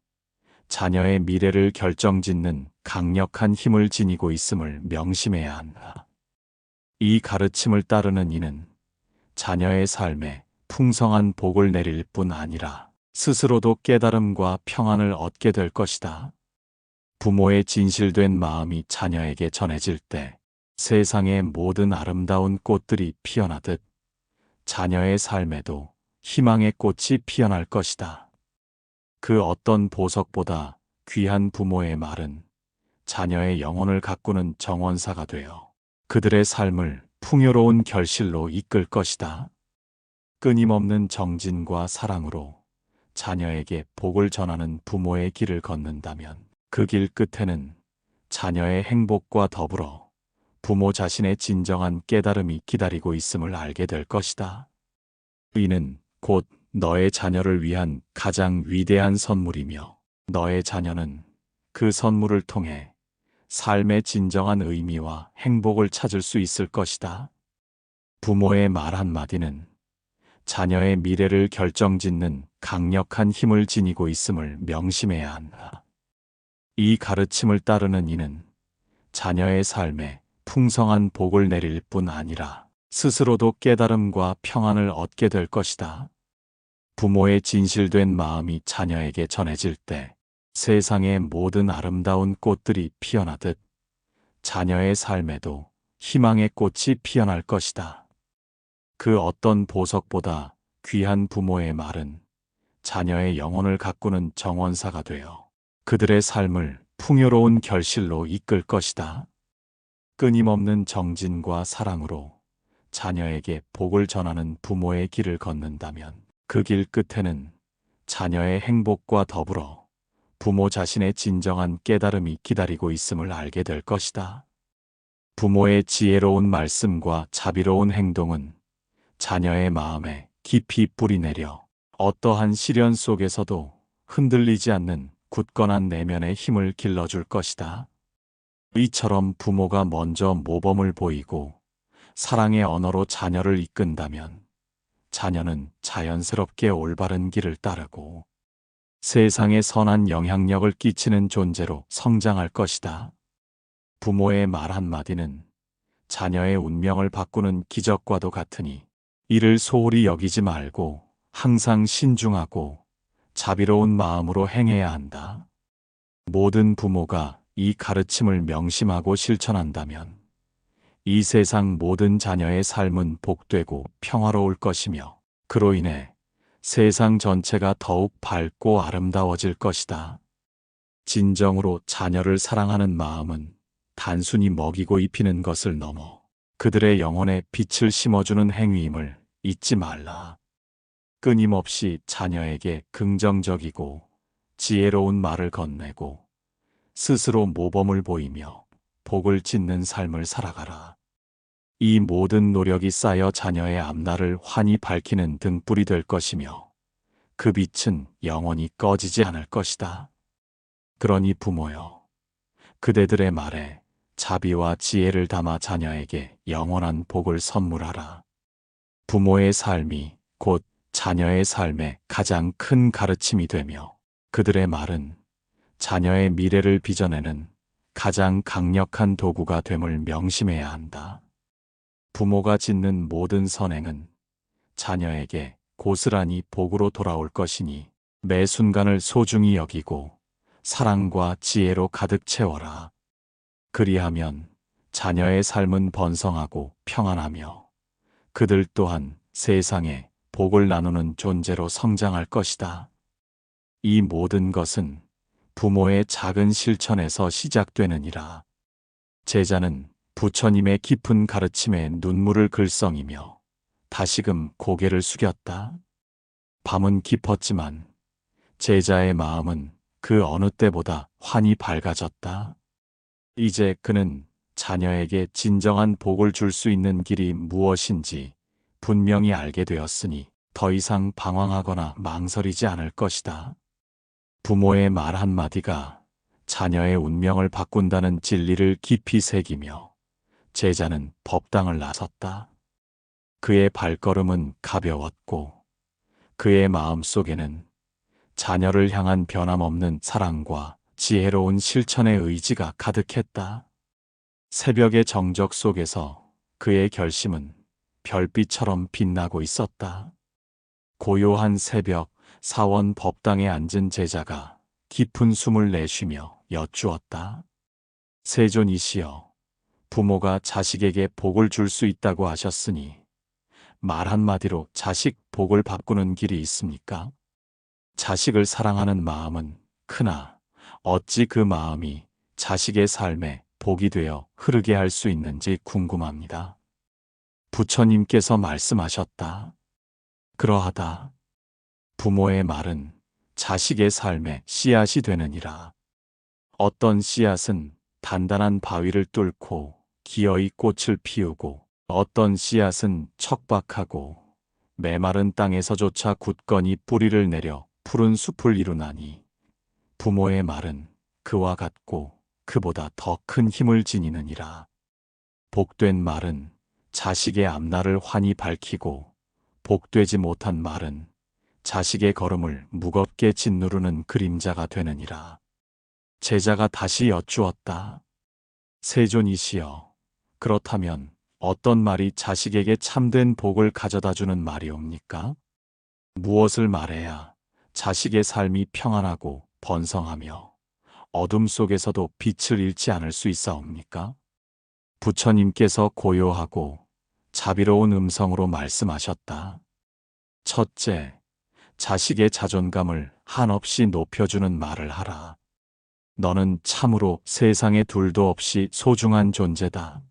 자녀의 미래를 결정짓는 강력한 힘을 지니고 있음을 명심해야 한다. 이 가르침을 따르는 이는 자녀의 삶에 풍성한 복을 내릴 뿐 아니라 스스로도 깨달음과 평안을 얻게 될 것이다. 부모의 진실된 마음이 자녀에게 전해질 때 세상의 모든 아름다운 꽃들이 피어나듯 자녀의 삶에도 희망의 꽃이 피어날 것이다. 그 어떤 보석보다 귀한 부모의 말은 자녀의 영혼을 가꾸는 정원사가 되어 그들의 삶을 풍요로운 결실로 이끌 것이다. 끊임없는 정진과 사랑으로 자녀에게 복을 전하는 부모의 길을 걷는다면 그 길 끝에는 자녀의 행복과 더불어 부모 자신의 진정한 깨달음이 기다리고 있음을 알게 될 것이다. 이는 곧 너의 자녀를 위한 가장 위대한 선물이며 너의 자녀는 그 선물을 통해 삶의 진정한 의미와 행복을 찾을 수 있을 것이다. 부모의 말 한마디는 자녀의 미래를 결정짓는 강력한 힘을 지니고 있음을 명심해야 한다. 이 가르침을 따르는 이는 자녀의 삶에 풍성한 복을 내릴 뿐 아니라 스스로도 깨달음과 평안을 얻게 될 것이다. 부모의 진실된 마음이 자녀에게 전해질 때 세상의 모든 아름다운 꽃들이 피어나듯 자녀의 삶에도 희망의 꽃이 피어날 것이다. 그 어떤 보석보다 귀한 부모의 말은 자녀의 영혼을 가꾸는 정원사가 되어 그들의 삶을 풍요로운 결실로 이끌 것이다. 끊임없는 정진과 사랑으로 자녀에게 복을 전하는 부모의 길을 걷는다면 그 길 끝에는 자녀의 행복과 더불어 부모 자신의 진정한 깨달음이 기다리고 있음을 알게 될 것이다. 부모의 지혜로운 말씀과 자비로운 행동은 자녀의 마음에 깊이 뿌리내려 어떠한 시련 속에서도 흔들리지 않는 굳건한 내면의 힘을 길러줄 것이다. 이처럼 부모가 먼저 모범을 보이고 사랑의 언어로 자녀를 이끈다면 자녀는 자연스럽게 올바른 길을 따르고 세상에 선한 영향력을 끼치는 존재로 성장할 것이다. 부모의 말 한마디는 자녀의 운명을 바꾸는 기적과도 같으니 이를 소홀히 여기지 말고 항상 신중하고 자비로운 마음으로 행해야 한다. 모든 부모가 이 가르침을 명심하고 실천한다면 이 세상 모든 자녀의 삶은 복되고 평화로울 것이며 그로 인해 세상 전체가 더욱 밝고 아름다워질 것이다. 진정으로 자녀를 사랑하는 마음은 단순히 먹이고 입히는 것을 넘어 그들의 영혼에 빛을 심어주는 행위임을 잊지 말라. 끊임없이 자녀에게 긍정적이고 지혜로운 말을 건네고 스스로 모범을 보이며 복을 짓는 삶을 살아가라. 이 모든 노력이 쌓여 자녀의 앞날을 환히 밝히는 등불이 될 것이며 그 빛은 영원히 꺼지지 않을 것이다. 그러니 부모여, 그대들의 말에 자비와 지혜를 담아 자녀에게 영원한 복을 선물하라. 부모의 삶이 곧 자녀의 삶에 가장 큰 가르침이 되며 그들의 말은 자녀의 미래를 빚어내는 가장 강력한 도구가 됨을 명심해야 한다. 부모가 짓는 모든 선행은 자녀에게 고스란히 복으로 돌아올 것이니 매 순간을 소중히 여기고 사랑과 지혜로 가득 채워라. 그리하면 자녀의 삶은 번성하고 평안하며 그들 또한 세상에 복을 나누는 존재로 성장할 것이다. 이 모든 것은 부모의 작은 실천에서 시작되느니라. 제자는 부처님의 깊은 가르침에 눈물을 글썽이며 다시금 고개를 숙였다. 밤은 깊었지만 제자의 마음은 그 어느 때보다 환히 밝아졌다. 이제 그는 자녀에게 진정한 복을 줄 수 있는 길이 무엇인지 분명히 알게 되었으니 더 이상 방황하거나 망설이지 않을 것이다. 부모의 말 한마디가 자녀의 운명을 바꾼다는 진리를 깊이 새기며 제자는 법당을 나섰다. 그의 발걸음은 가벼웠고 그의 마음 속에는 자녀를 향한 변함없는 사랑과 지혜로운 실천의 의지가 가득했다. 새벽의 정적 속에서 그의 결심은 별빛처럼 빛나고 있었다. 고요한 새벽, 사원 법당에 앉은 제자가 깊은 숨을 내쉬며 여쭈었다. 세존이시여, 부모가 자식에게 복을 줄 수 있다고 하셨으니 말 한마디로 자식 복을 바꾸는 길이 있습니까? 자식을 사랑하는 마음은 크나 어찌 그 마음이 자식의 삶에 복이 되어 흐르게 할 수 있는지 궁금합니다. 부처님께서 말씀하셨다. 그러하다. 부모의 말은 자식의 삶에 씨앗이 되느니라. 어떤 씨앗은 단단한 바위를 뚫고 기어이 꽃을 피우고 어떤 씨앗은 척박하고 메마른 땅에서조차 굳건히 뿌리를 내려 푸른 숲을 이루나니 부모의 말은 그와 같고 그보다 더 큰 힘을 지니느니라. 복된 말은 자식의 앞날을 환히 밝히고 복되지 못한 말은 자식의 걸음을 무겁게 짓누르는 그림자가 되느니라. 제자가 다시 여쭈었다. 세존이시여, 그렇다면 어떤 말이 자식에게 참된 복을 가져다주는 말이옵니까? 무엇을 말해야 자식의 삶이 평안하고 번성하며 어둠 속에서도 빛을 잃지 않을 수 있사옵니까? 부처님께서 고요하고 자비로운 음성으로 말씀하셨다. 첫째, 자식의 자존감을 한없이 높여주는 말을 하라. 너는 참으로 세상에 둘도 없이 소중한 존재다.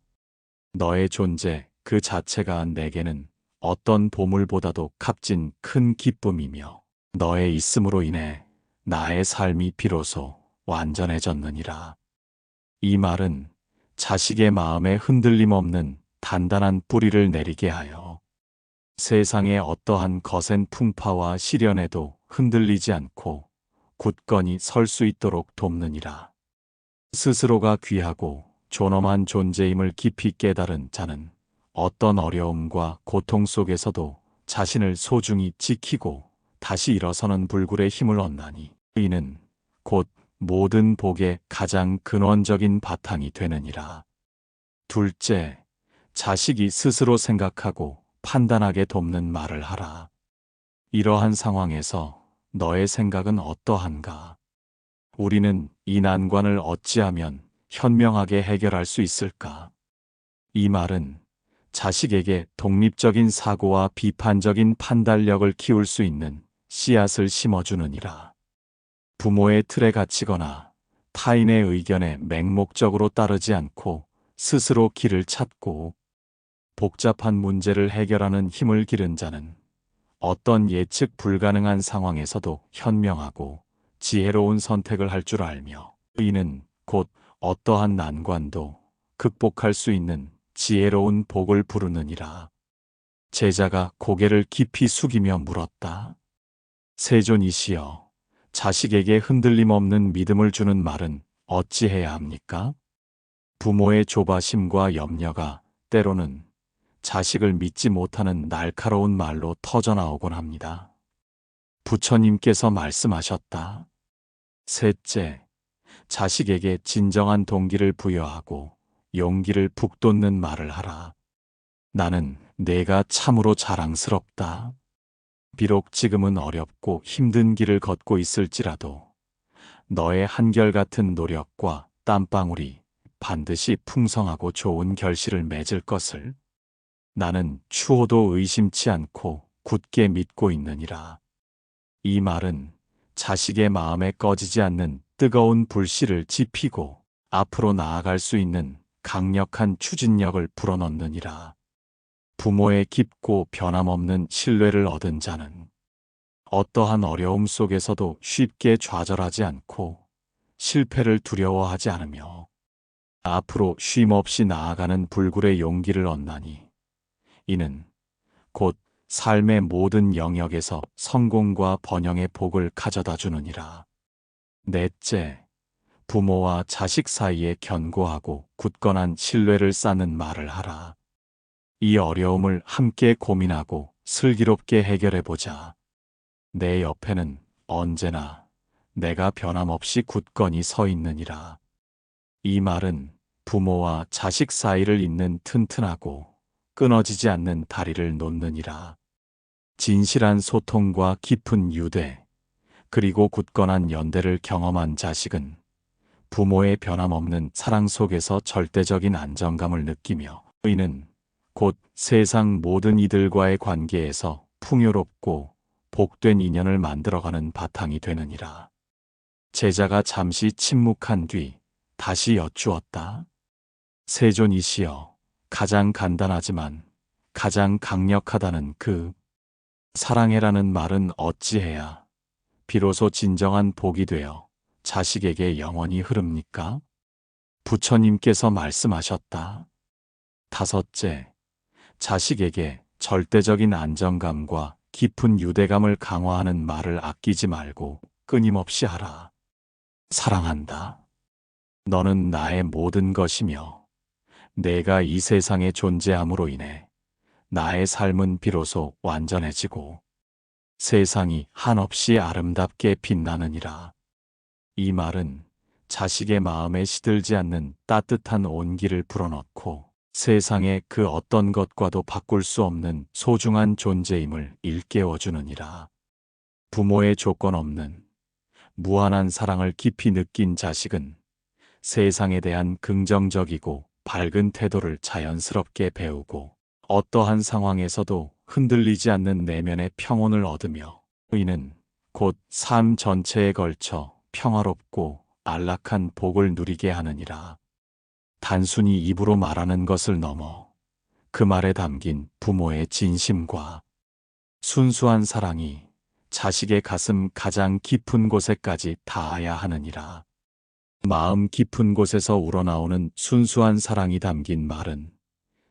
너의 존재 그 자체가 내게는 어떤 보물보다도 값진 큰 기쁨이며 너의 있음으로 인해 나의 삶이 비로소 완전해졌느니라. 이 말은 자식의 마음에 흔들림 없는 단단한 뿌리를 내리게 하여 세상의 어떠한 거센 풍파와 시련에도 흔들리지 않고 굳건히 설 수 있도록 돕느니라. 스스로가 귀하고 존엄한 존재임을 깊이 깨달은 자는 어떤 어려움과 고통 속에서도 자신을 소중히 지키고 다시 일어서는 불굴의 힘을 얻나니 이는 곧 모든 복의 가장 근원적인 바탕이 되느니라. 둘째, 자식이 스스로 생각하고 판단하게 돕는 말을 하라. 이러한 상황에서 너의 생각은 어떠한가? 우리는 이 난관을 어찌하면 현명하게 해결할 수 있을까? 이 말은 자식에게 독립적인 사고와 비판적인 판단력을 키울 수 있는 씨앗을 심어주느니라. 부모의 틀에 갇히거나 타인의 의견에 맹목적으로 따르지 않고 스스로 길을 찾고 복잡한 문제를 해결하는 힘을 기른 자는 어떤 예측 불가능한 상황에서도 현명하고 지혜로운 선택을 할 줄 알며 이는 곧 어떠한 난관도 극복할 수 있는 지혜로운 복을 부르느니라. 제자가 고개를 깊이 숙이며 물었다. 세존이시여, 자식에게 흔들림 없는 믿음을 주는 말은 어찌해야 합니까? 부모의 조바심과 염려가 때로는 자식을 믿지 못하는 날카로운 말로 터져나오곤 합니다. 부처님께서 말씀하셨다. 셋째, 자식에게 진정한 동기를 부여하고 용기를 북돋는 말을 하라. 나는 내가 참으로 자랑스럽다. 비록 지금은 어렵고 힘든 길을 걷고 있을지라도 너의 한결같은 노력과 땀방울이 반드시 풍성하고 좋은 결실을 맺을 것을 나는 추호도 의심치 않고 굳게 믿고 있느니라. 이 말은 자식의 마음에 꺼지지 않는 뜨거운 불씨를 지피고 앞으로 나아갈 수 있는 강력한 추진력을 불어넣느니라. 부모의 깊고 변함없는 신뢰를 얻은 자는 어떠한 어려움 속에서도 쉽게 좌절하지 않고 실패를 두려워하지 않으며 앞으로 쉼없이 나아가는 불굴의 용기를 얻나니 이는 곧 삶의 모든 영역에서 성공과 번영의 복을 가져다 주느니라. 넷째, 부모와 자식 사이에 견고하고 굳건한 신뢰를 쌓는 말을 하라. 이 어려움을 함께 고민하고 슬기롭게 해결해보자. 내 옆에는 언제나 내가 변함없이 굳건히 서 있느니라. 이 말은 부모와 자식 사이를 잇는 튼튼하고 끊어지지 않는 다리를 놓느니라. 진실한 소통과 깊은 유대, 그리고 굳건한 연대를 경험한 자식은 부모의 변함없는 사랑 속에서 절대적인 안정감을 느끼며 이는 곧 세상 모든 이들과의 관계에서 풍요롭고 복된 인연을 만들어가는 바탕이 되느니라. 제자가 잠시 침묵한 뒤 다시 여쭈었다. 세존이시여, 가장 간단하지만 가장 강력하다는 그 사랑해라는 말은 어찌해야 비로소 진정한 복이 되어 자식에게 영원히 흐릅니까? 부처님께서 말씀하셨다. 다섯째, 자식에게 절대적인 안정감과 깊은 유대감을 강화하는 말을 아끼지 말고 끊임없이 하라. 사랑한다. 너는 나의 모든 것이며 내가 이 세상에 존재함으로 인해 나의 삶은 비로소 완전해지고 세상이 한없이 아름답게 빛나느니라. 이 말은 자식의 마음에 시들지 않는 따뜻한 온기를 불어넣고 세상의 그 어떤 것과도 바꿀 수 없는 소중한 존재임을 일깨워주느니라. 부모의 조건 없는 무한한 사랑을 깊이 느낀 자식은 세상에 대한 긍정적이고 밝은 태도를 자연스럽게 배우고 어떠한 상황에서도 흔들리지 않는 내면의 평온을 얻으며 이는 곧 삶 전체에 걸쳐 평화롭고 안락한 복을 누리게 하느니라. 단순히 입으로 말하는 것을 넘어 그 말에 담긴 부모의 진심과 순수한 사랑이 자식의 가슴 가장 깊은 곳에까지 닿아야 하느니라. 마음 깊은 곳에서 우러나오는 순수한 사랑이 담긴 말은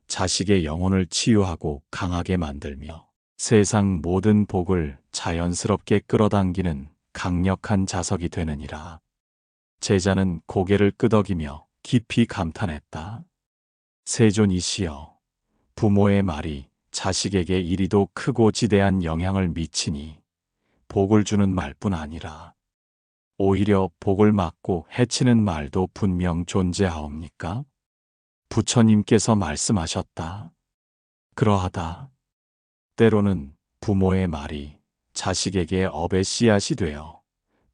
자식의 영혼을 치유하고 강하게 만들며 세상 모든 복을 자연스럽게 끌어당기는 강력한 자석이 되느니라. 제자는 고개를 끄덕이며 깊이 감탄했다. 세존이시여, 부모의 말이 자식에게 이리도 크고 지대한 영향을 미치니 복을 주는 말뿐 아니라 오히려 복을 막고 해치는 말도 분명 존재하옵니까? 부처님께서 말씀하셨다. 그러하다. 때로는 부모의 말이 자식에게 업의 씨앗이 되어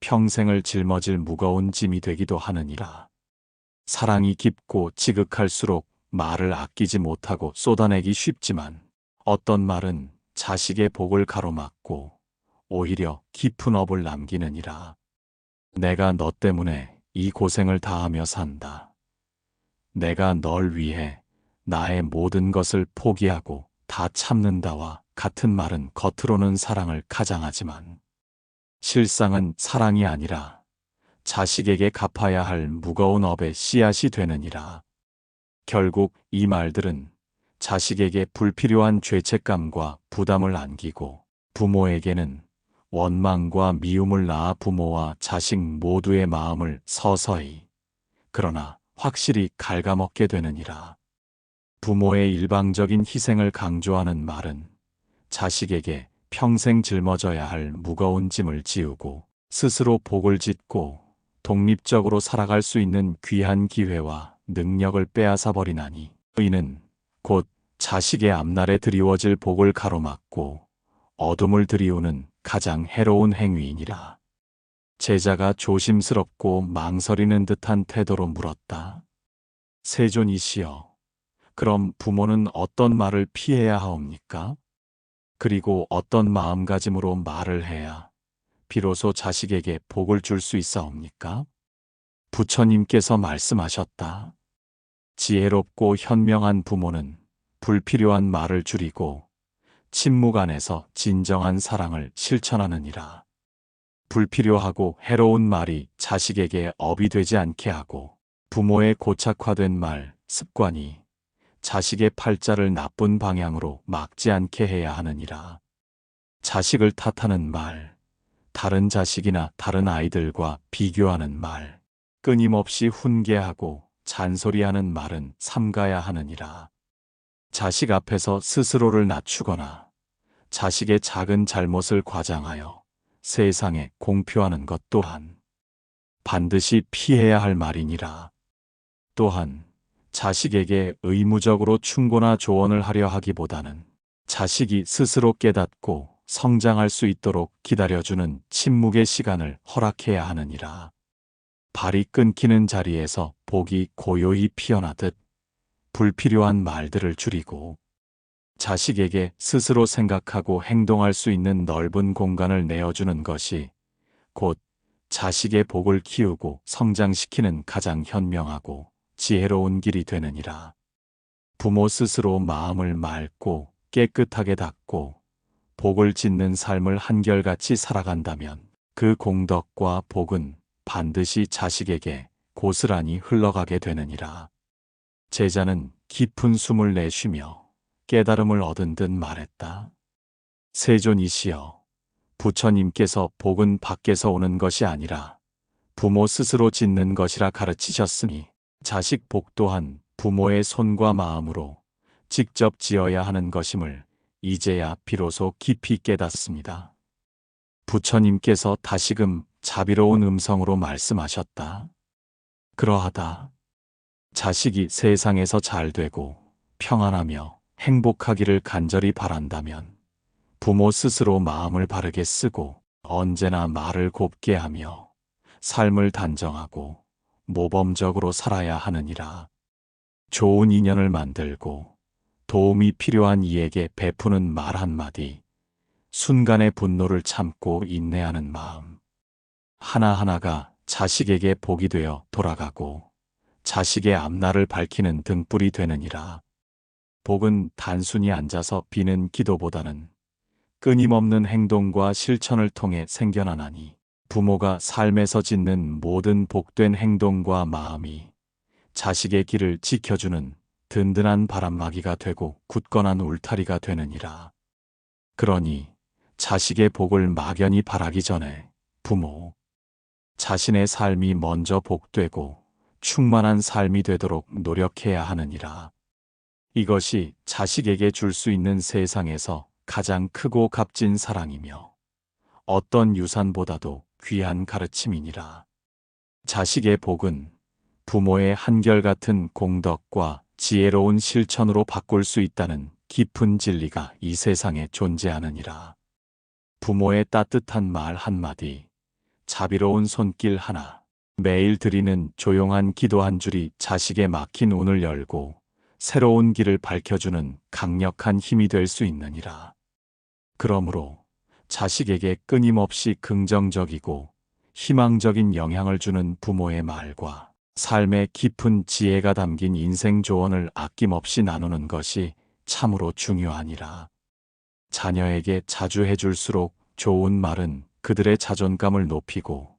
평생을 짊어질 무거운 짐이 되기도 하느니라. 사랑이 깊고 지극할수록 말을 아끼지 못하고 쏟아내기 쉽지만 어떤 말은 자식의 복을 가로막고 오히려 깊은 업을 남기느니라. 내가 너 때문에 이 고생을 다하며 산다. 내가 널 위해 나의 모든 것을 포기하고 다 참는다와 같은 말은 겉으로는 사랑을 가장하지만 실상은 사랑이 아니라 자식에게 갚아야 할 무거운 업의 씨앗이 되느니라. 결국 이 말들은 자식에게 불필요한 죄책감과 부담을 안기고 부모에게는 원망과 미움을 낳아 부모와 자식 모두의 마음을 서서히 그러나 확실히 갉아먹게 되느니라. 부모의 일방적인 희생을 강조하는 말은 자식에게 평생 짊어져야 할 무거운 짐을 지우고 스스로 복을 짓고 독립적으로 살아갈 수 있는 귀한 기회와 능력을 빼앗아 버리나니 이는 곧 자식의 앞날에 드리워질 복을 가로막고 어둠을 들이우는 가장 해로운 행위이니라. 제자가 조심스럽고 망설이는 듯한 태도로 물었다. 세존이시여, 그럼 부모는 어떤 말을 피해야 하옵니까? 그리고 어떤 마음가짐으로 말을 해야 비로소 자식에게 복을 줄 수 있사옵니까? 부처님께서 말씀하셨다. 지혜롭고 현명한 부모는 불필요한 말을 줄이고 침묵 안에서 진정한 사랑을 실천하느니라. 불필요하고 해로운 말이 자식에게 업이 되지 않게 하고 부모의 고착화된 말, 습관이 자식의 팔자를 나쁜 방향으로 막지 않게 해야 하느니라. 자식을 탓하는 말, 다른 자식이나 다른 아이들과 비교하는 말, 끊임없이 훈계하고 잔소리하는 말은 삼가야 하느니라. 자식 앞에서 스스로를 낮추거나 자식의 작은 잘못을 과장하여 세상에 공표하는 것 또한 반드시 피해야 할 말이니라. 또한 자식에게 의무적으로 충고나 조언을 하려 하기보다는 자식이 스스로 깨닫고 성장할 수 있도록 기다려주는 침묵의 시간을 허락해야 하느니라. 발이 끊기는 자리에서 복이 고요히 피어나듯 불필요한 말들을 줄이고 자식에게 스스로 생각하고 행동할 수 있는 넓은 공간을 내어주는 것이 곧 자식의 복을 키우고 성장시키는 가장 현명하고 지혜로운 길이 되느니라. 부모 스스로 마음을 맑고 깨끗하게 닦고 복을 짓는 삶을 한결같이 살아간다면 그 공덕과 복은 반드시 자식에게 고스란히 흘러가게 되느니라. 제자는 깊은 숨을 내쉬며 깨달음을 얻은 듯 말했다. 세존이시여, 부처님께서 복은 밖에서 오는 것이 아니라 부모 스스로 짓는 것이라 가르치셨으니 자식 복 또한 부모의 손과 마음으로 직접 지어야 하는 것임을 이제야 비로소 깊이 깨닫습니다. 부처님께서 다시금 자비로운 음성으로 말씀하셨다. 그러하다. 자식이 세상에서 잘 되고 평안하며 행복하기를 간절히 바란다면 부모 스스로 마음을 바르게 쓰고 언제나 말을 곱게 하며 삶을 단정하고 모범적으로 살아야 하느니라. 좋은 인연을 만들고 도움이 필요한 이에게 베푸는 말 한마디, 순간의 분노를 참고 인내하는 마음, 하나하나가 자식에게 복이 되어 돌아가고 자식의 앞날을 밝히는 등불이 되느니라. 복은 단순히 앉아서 비는 기도보다는 끊임없는 행동과 실천을 통해 생겨나나니 부모가 삶에서 짓는 모든 복된 행동과 마음이 자식의 길을 지켜주는 든든한 바람막이가 되고 굳건한 울타리가 되느니라. 그러니 자식의 복을 막연히 바라기 전에 부모 자신의 삶이 먼저 복되고 충만한 삶이 되도록 노력해야 하느니라. 이것이 자식에게 줄 수 있는 세상에서 가장 크고 값진 사랑이며 어떤 유산보다도 귀한 가르침이니라. 자식의 복은 부모의 한결같은 공덕과 지혜로운 실천으로 바꿀 수 있다는 깊은 진리가 이 세상에 존재하느니라. 부모의 따뜻한 말 한마디, 자비로운 손길 하나, 매일 드리는 조용한 기도 한 줄이 자식의 막힌 운을 열고 새로운 길을 밝혀주는 강력한 힘이 될 수 있느니라. 그러므로 자식에게 끊임없이 긍정적이고 희망적인 영향을 주는 부모의 말과 삶의 깊은 지혜가 담긴 인생 조언을 아낌없이 나누는 것이 참으로 중요하니라. 자녀에게 자주 해줄수록 좋은 말은 그들의 자존감을 높이고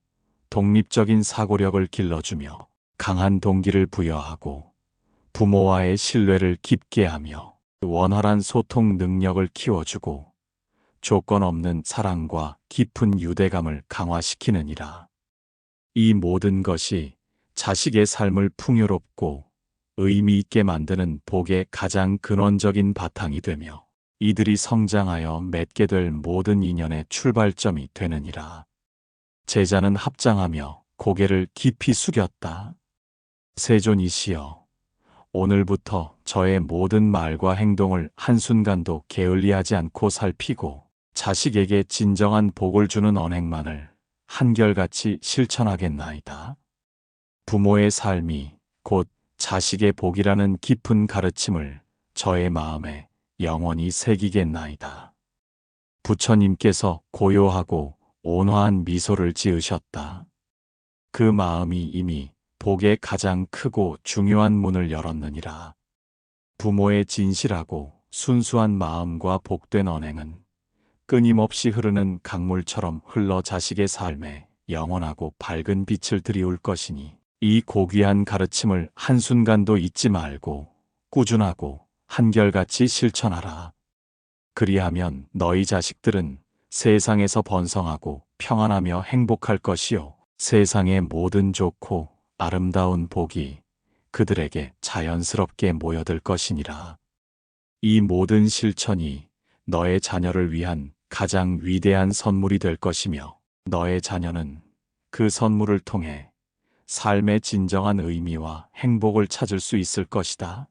독립적인 사고력을 길러주며 강한 동기를 부여하고 부모와의 신뢰를 깊게 하며 원활한 소통 능력을 키워주고 조건 없는 사랑과 깊은 유대감을 강화시키느니라. 이 모든 것이 자식의 삶을 풍요롭고 의미 있게 만드는 복의 가장 근원적인 바탕이 되며 이들이 성장하여 맺게 될 모든 인연의 출발점이 되느니라. 제자는 합장하며 고개를 깊이 숙였다. 세존이시여, 오늘부터 저의 모든 말과 행동을 한순간도 게을리하지 않고 살피고 자식에게 진정한 복을 주는 언행만을 한결같이 실천하겠나이다. 부모의 삶이 곧 자식의 복이라는 깊은 가르침을 저의 마음에 영원히 새기겠나이다. 부처님께서 고요하고 온화한 미소를 지으셨다. 그 마음이 이미 복의 가장 크고 중요한 문을 열었느니라. 부모의 진실하고 순수한 마음과 복된 언행은 끊임없이 흐르는 강물처럼 흘러 자식의 삶에 영원하고 밝은 빛을 들이울 것이니 이 고귀한 가르침을 한순간도 잊지 말고 꾸준하고 한결같이 실천하라. 그리하면 너희 자식들은 세상에서 번성하고 평안하며 행복할 것이요, 세상의 모든 좋고 아름다운 복이 그들에게 자연스럽게 모여들 것이니라. 이 모든 실천이 너의 자녀를 위한 가장 위대한 선물이 될 것이며, 너의 자녀는 그 선물을 통해 삶의 진정한 의미와 행복을 찾을 수 있을 것이다.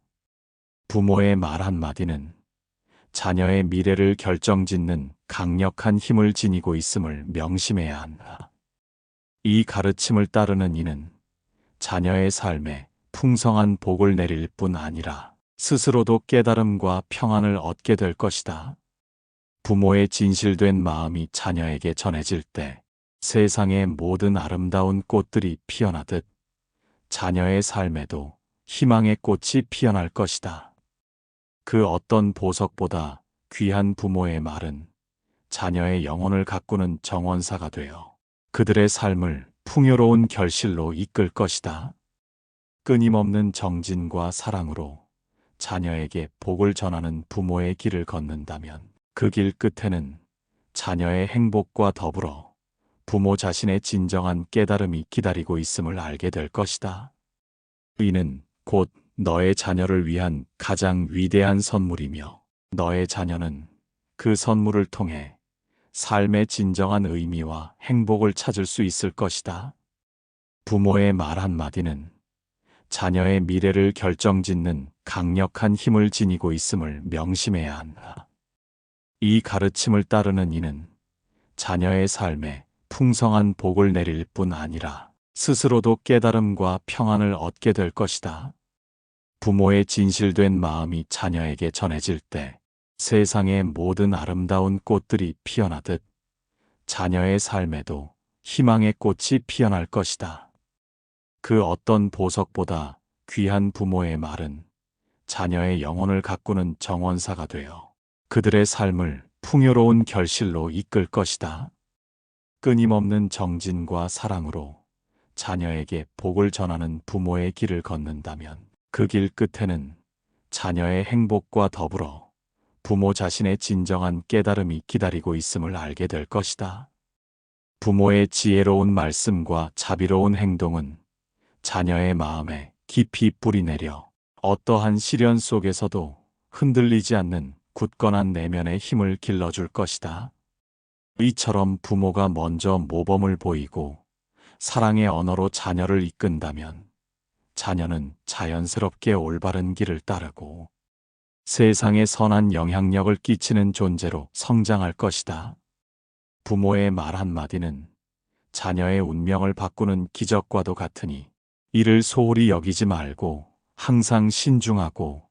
부모의 말 한마디는 자녀의 미래를 결정짓는 강력한 힘을 지니고 있음을 명심해야 한다. 이 가르침을 따르는 이는 자녀의 삶에 풍성한 복을 내릴 뿐 아니라 스스로도 깨달음과 평안을 얻게 될 것이다. 부모의 진실된 마음이 자녀에게 전해질 때 세상의 모든 아름다운 꽃들이 피어나듯 자녀의 삶에도 희망의 꽃이 피어날 것이다. 그 어떤 보석보다 귀한 부모의 말은 자녀의 영혼을 가꾸는 정원사가 되어 그들의 삶을 풍요로운 결실로 이끌 것이다. 끊임없는 정진과 사랑으로 자녀에게 복을 전하는 부모의 길을 걷는다면 그 길 끝에는 자녀의 행복과 더불어 부모 자신의 진정한 깨달음이 기다리고 있음을 알게 될 것이다. 이는 곧 너의 자녀를 위한 가장 위대한 선물이며, 너의 자녀는 그 선물을 통해 삶의 진정한 의미와 행복을 찾을 수 있을 것이다. 부모의 말 한마디는 자녀의 미래를 결정짓는 강력한 힘을 지니고 있음을 명심해야 한다. 이 가르침을 따르는 이는 자녀의 삶에 풍성한 복을 내릴 뿐 아니라 스스로도 깨달음과 평안을 얻게 될 것이다. 부모의 진실된 마음이 자녀에게 전해질 때 세상의 모든 아름다운 꽃들이 피어나듯 자녀의 삶에도 희망의 꽃이 피어날 것이다. 그 어떤 보석보다 귀한 부모의 말은 자녀의 영혼을 가꾸는 정원사가 되어 그들의 삶을 풍요로운 결실로 이끌 것이다. 끊임없는 정진과 사랑으로 자녀에게 복을 전하는 부모의 길을 걷는다면 그 길 끝에는 자녀의 행복과 더불어 부모 자신의 진정한 깨달음이 기다리고 있음을 알게 될 것이다. 부모의 지혜로운 말씀과 자비로운 행동은 자녀의 마음에 깊이 뿌리내려 어떠한 시련 속에서도 흔들리지 않는 굳건한 내면의 힘을 길러줄 것이다. 이처럼 부모가 먼저 모범을 보이고 사랑의 언어로 자녀를 이끈다면 자녀는 자연스럽게 올바른 길을 따르고 세상에 선한 영향력을 끼치는 존재로 성장할 것이다. 부모의 말 한마디는 자녀의 운명을 바꾸는 기적과도 같으니 이를 소홀히 여기지 말고 항상 신중하고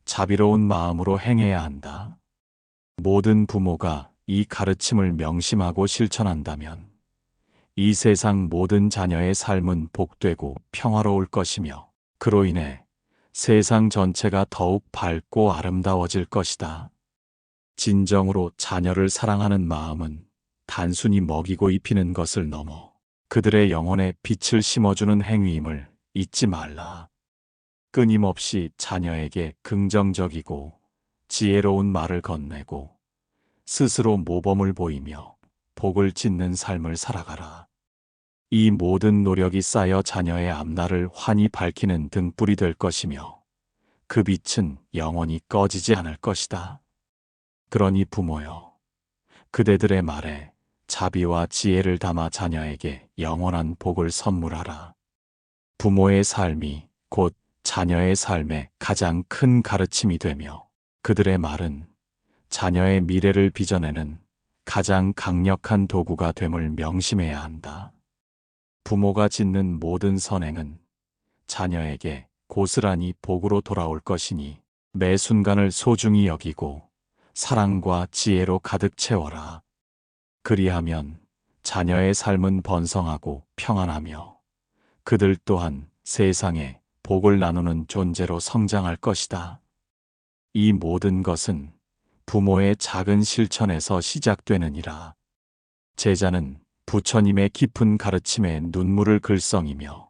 자비로운 마음으로 행해야 한다. 모든 부모가 이 가르침을 명심하고 실천한다면 이 세상 모든 자녀의 삶은 복되고 평화로울 것이며, 그로 인해 세상 전체가 더욱 밝고 아름다워질 것이다. 진정으로 자녀를 사랑하는 마음은 단순히 먹이고 입히는 것을 넘어 그들의 영혼에 빛을 심어주는 행위임을 잊지 말라. 끊임없이 자녀에게 긍정적이고 지혜로운 말을 건네고 스스로 모범을 보이며 복을 짓는 삶을 살아가라. 이 모든 노력이 쌓여 자녀의 앞날을 환히 밝히는 등불이 될 것이며 그 빛은 영원히 꺼지지 않을 것이다. 그러니 부모여, 그대들의 말에 자비와 지혜를 담아 자녀에게 영원한 복을 선물하라. 부모의 삶이 곧 자녀의 삶에 가장 큰 가르침이 되며 그들의 말은 자녀의 미래를 빚어내는 가장 강력한 도구가 됨을 명심해야 한다. 부모가 짓는 모든 선행은 자녀에게 고스란히 복으로 돌아올 것이니 매 순간을 소중히 여기고 사랑과 지혜로 가득 채워라. 그리하면 자녀의 삶은 번성하고 평안하며 그들 또한 세상에 복을 나누는 존재로 성장할 것이다. 이 모든 것은 부모의 작은 실천에서 시작되느니라. 제자는 부처님의 깊은 가르침에 눈물을 글썽이며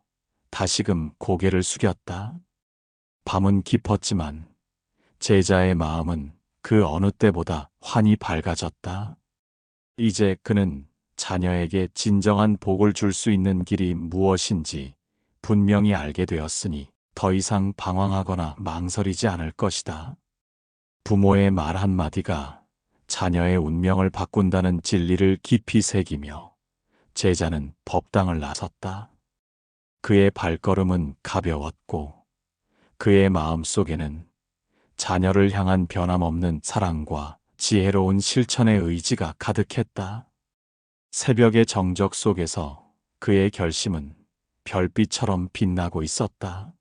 다시금 고개를 숙였다. 밤은 깊었지만 제자의 마음은 그 어느 때보다 환히 밝아졌다. 이제 그는 자녀에게 진정한 복을 줄 수 있는 길이 무엇인지 분명히 알게 되었으니 더 이상 방황하거나 망설이지 않을 것이다. 부모의 말 한마디가 자녀의 운명을 바꾼다는 진리를 깊이 새기며 제자는 법당을 나섰다. 그의 발걸음은 가벼웠고 그의 마음속에는 자녀를 향한 변함없는 사랑과 지혜로운 실천의 의지가 가득했다. 새벽의 정적 속에서 그의 결심은 별빛처럼 빛나고 있었다.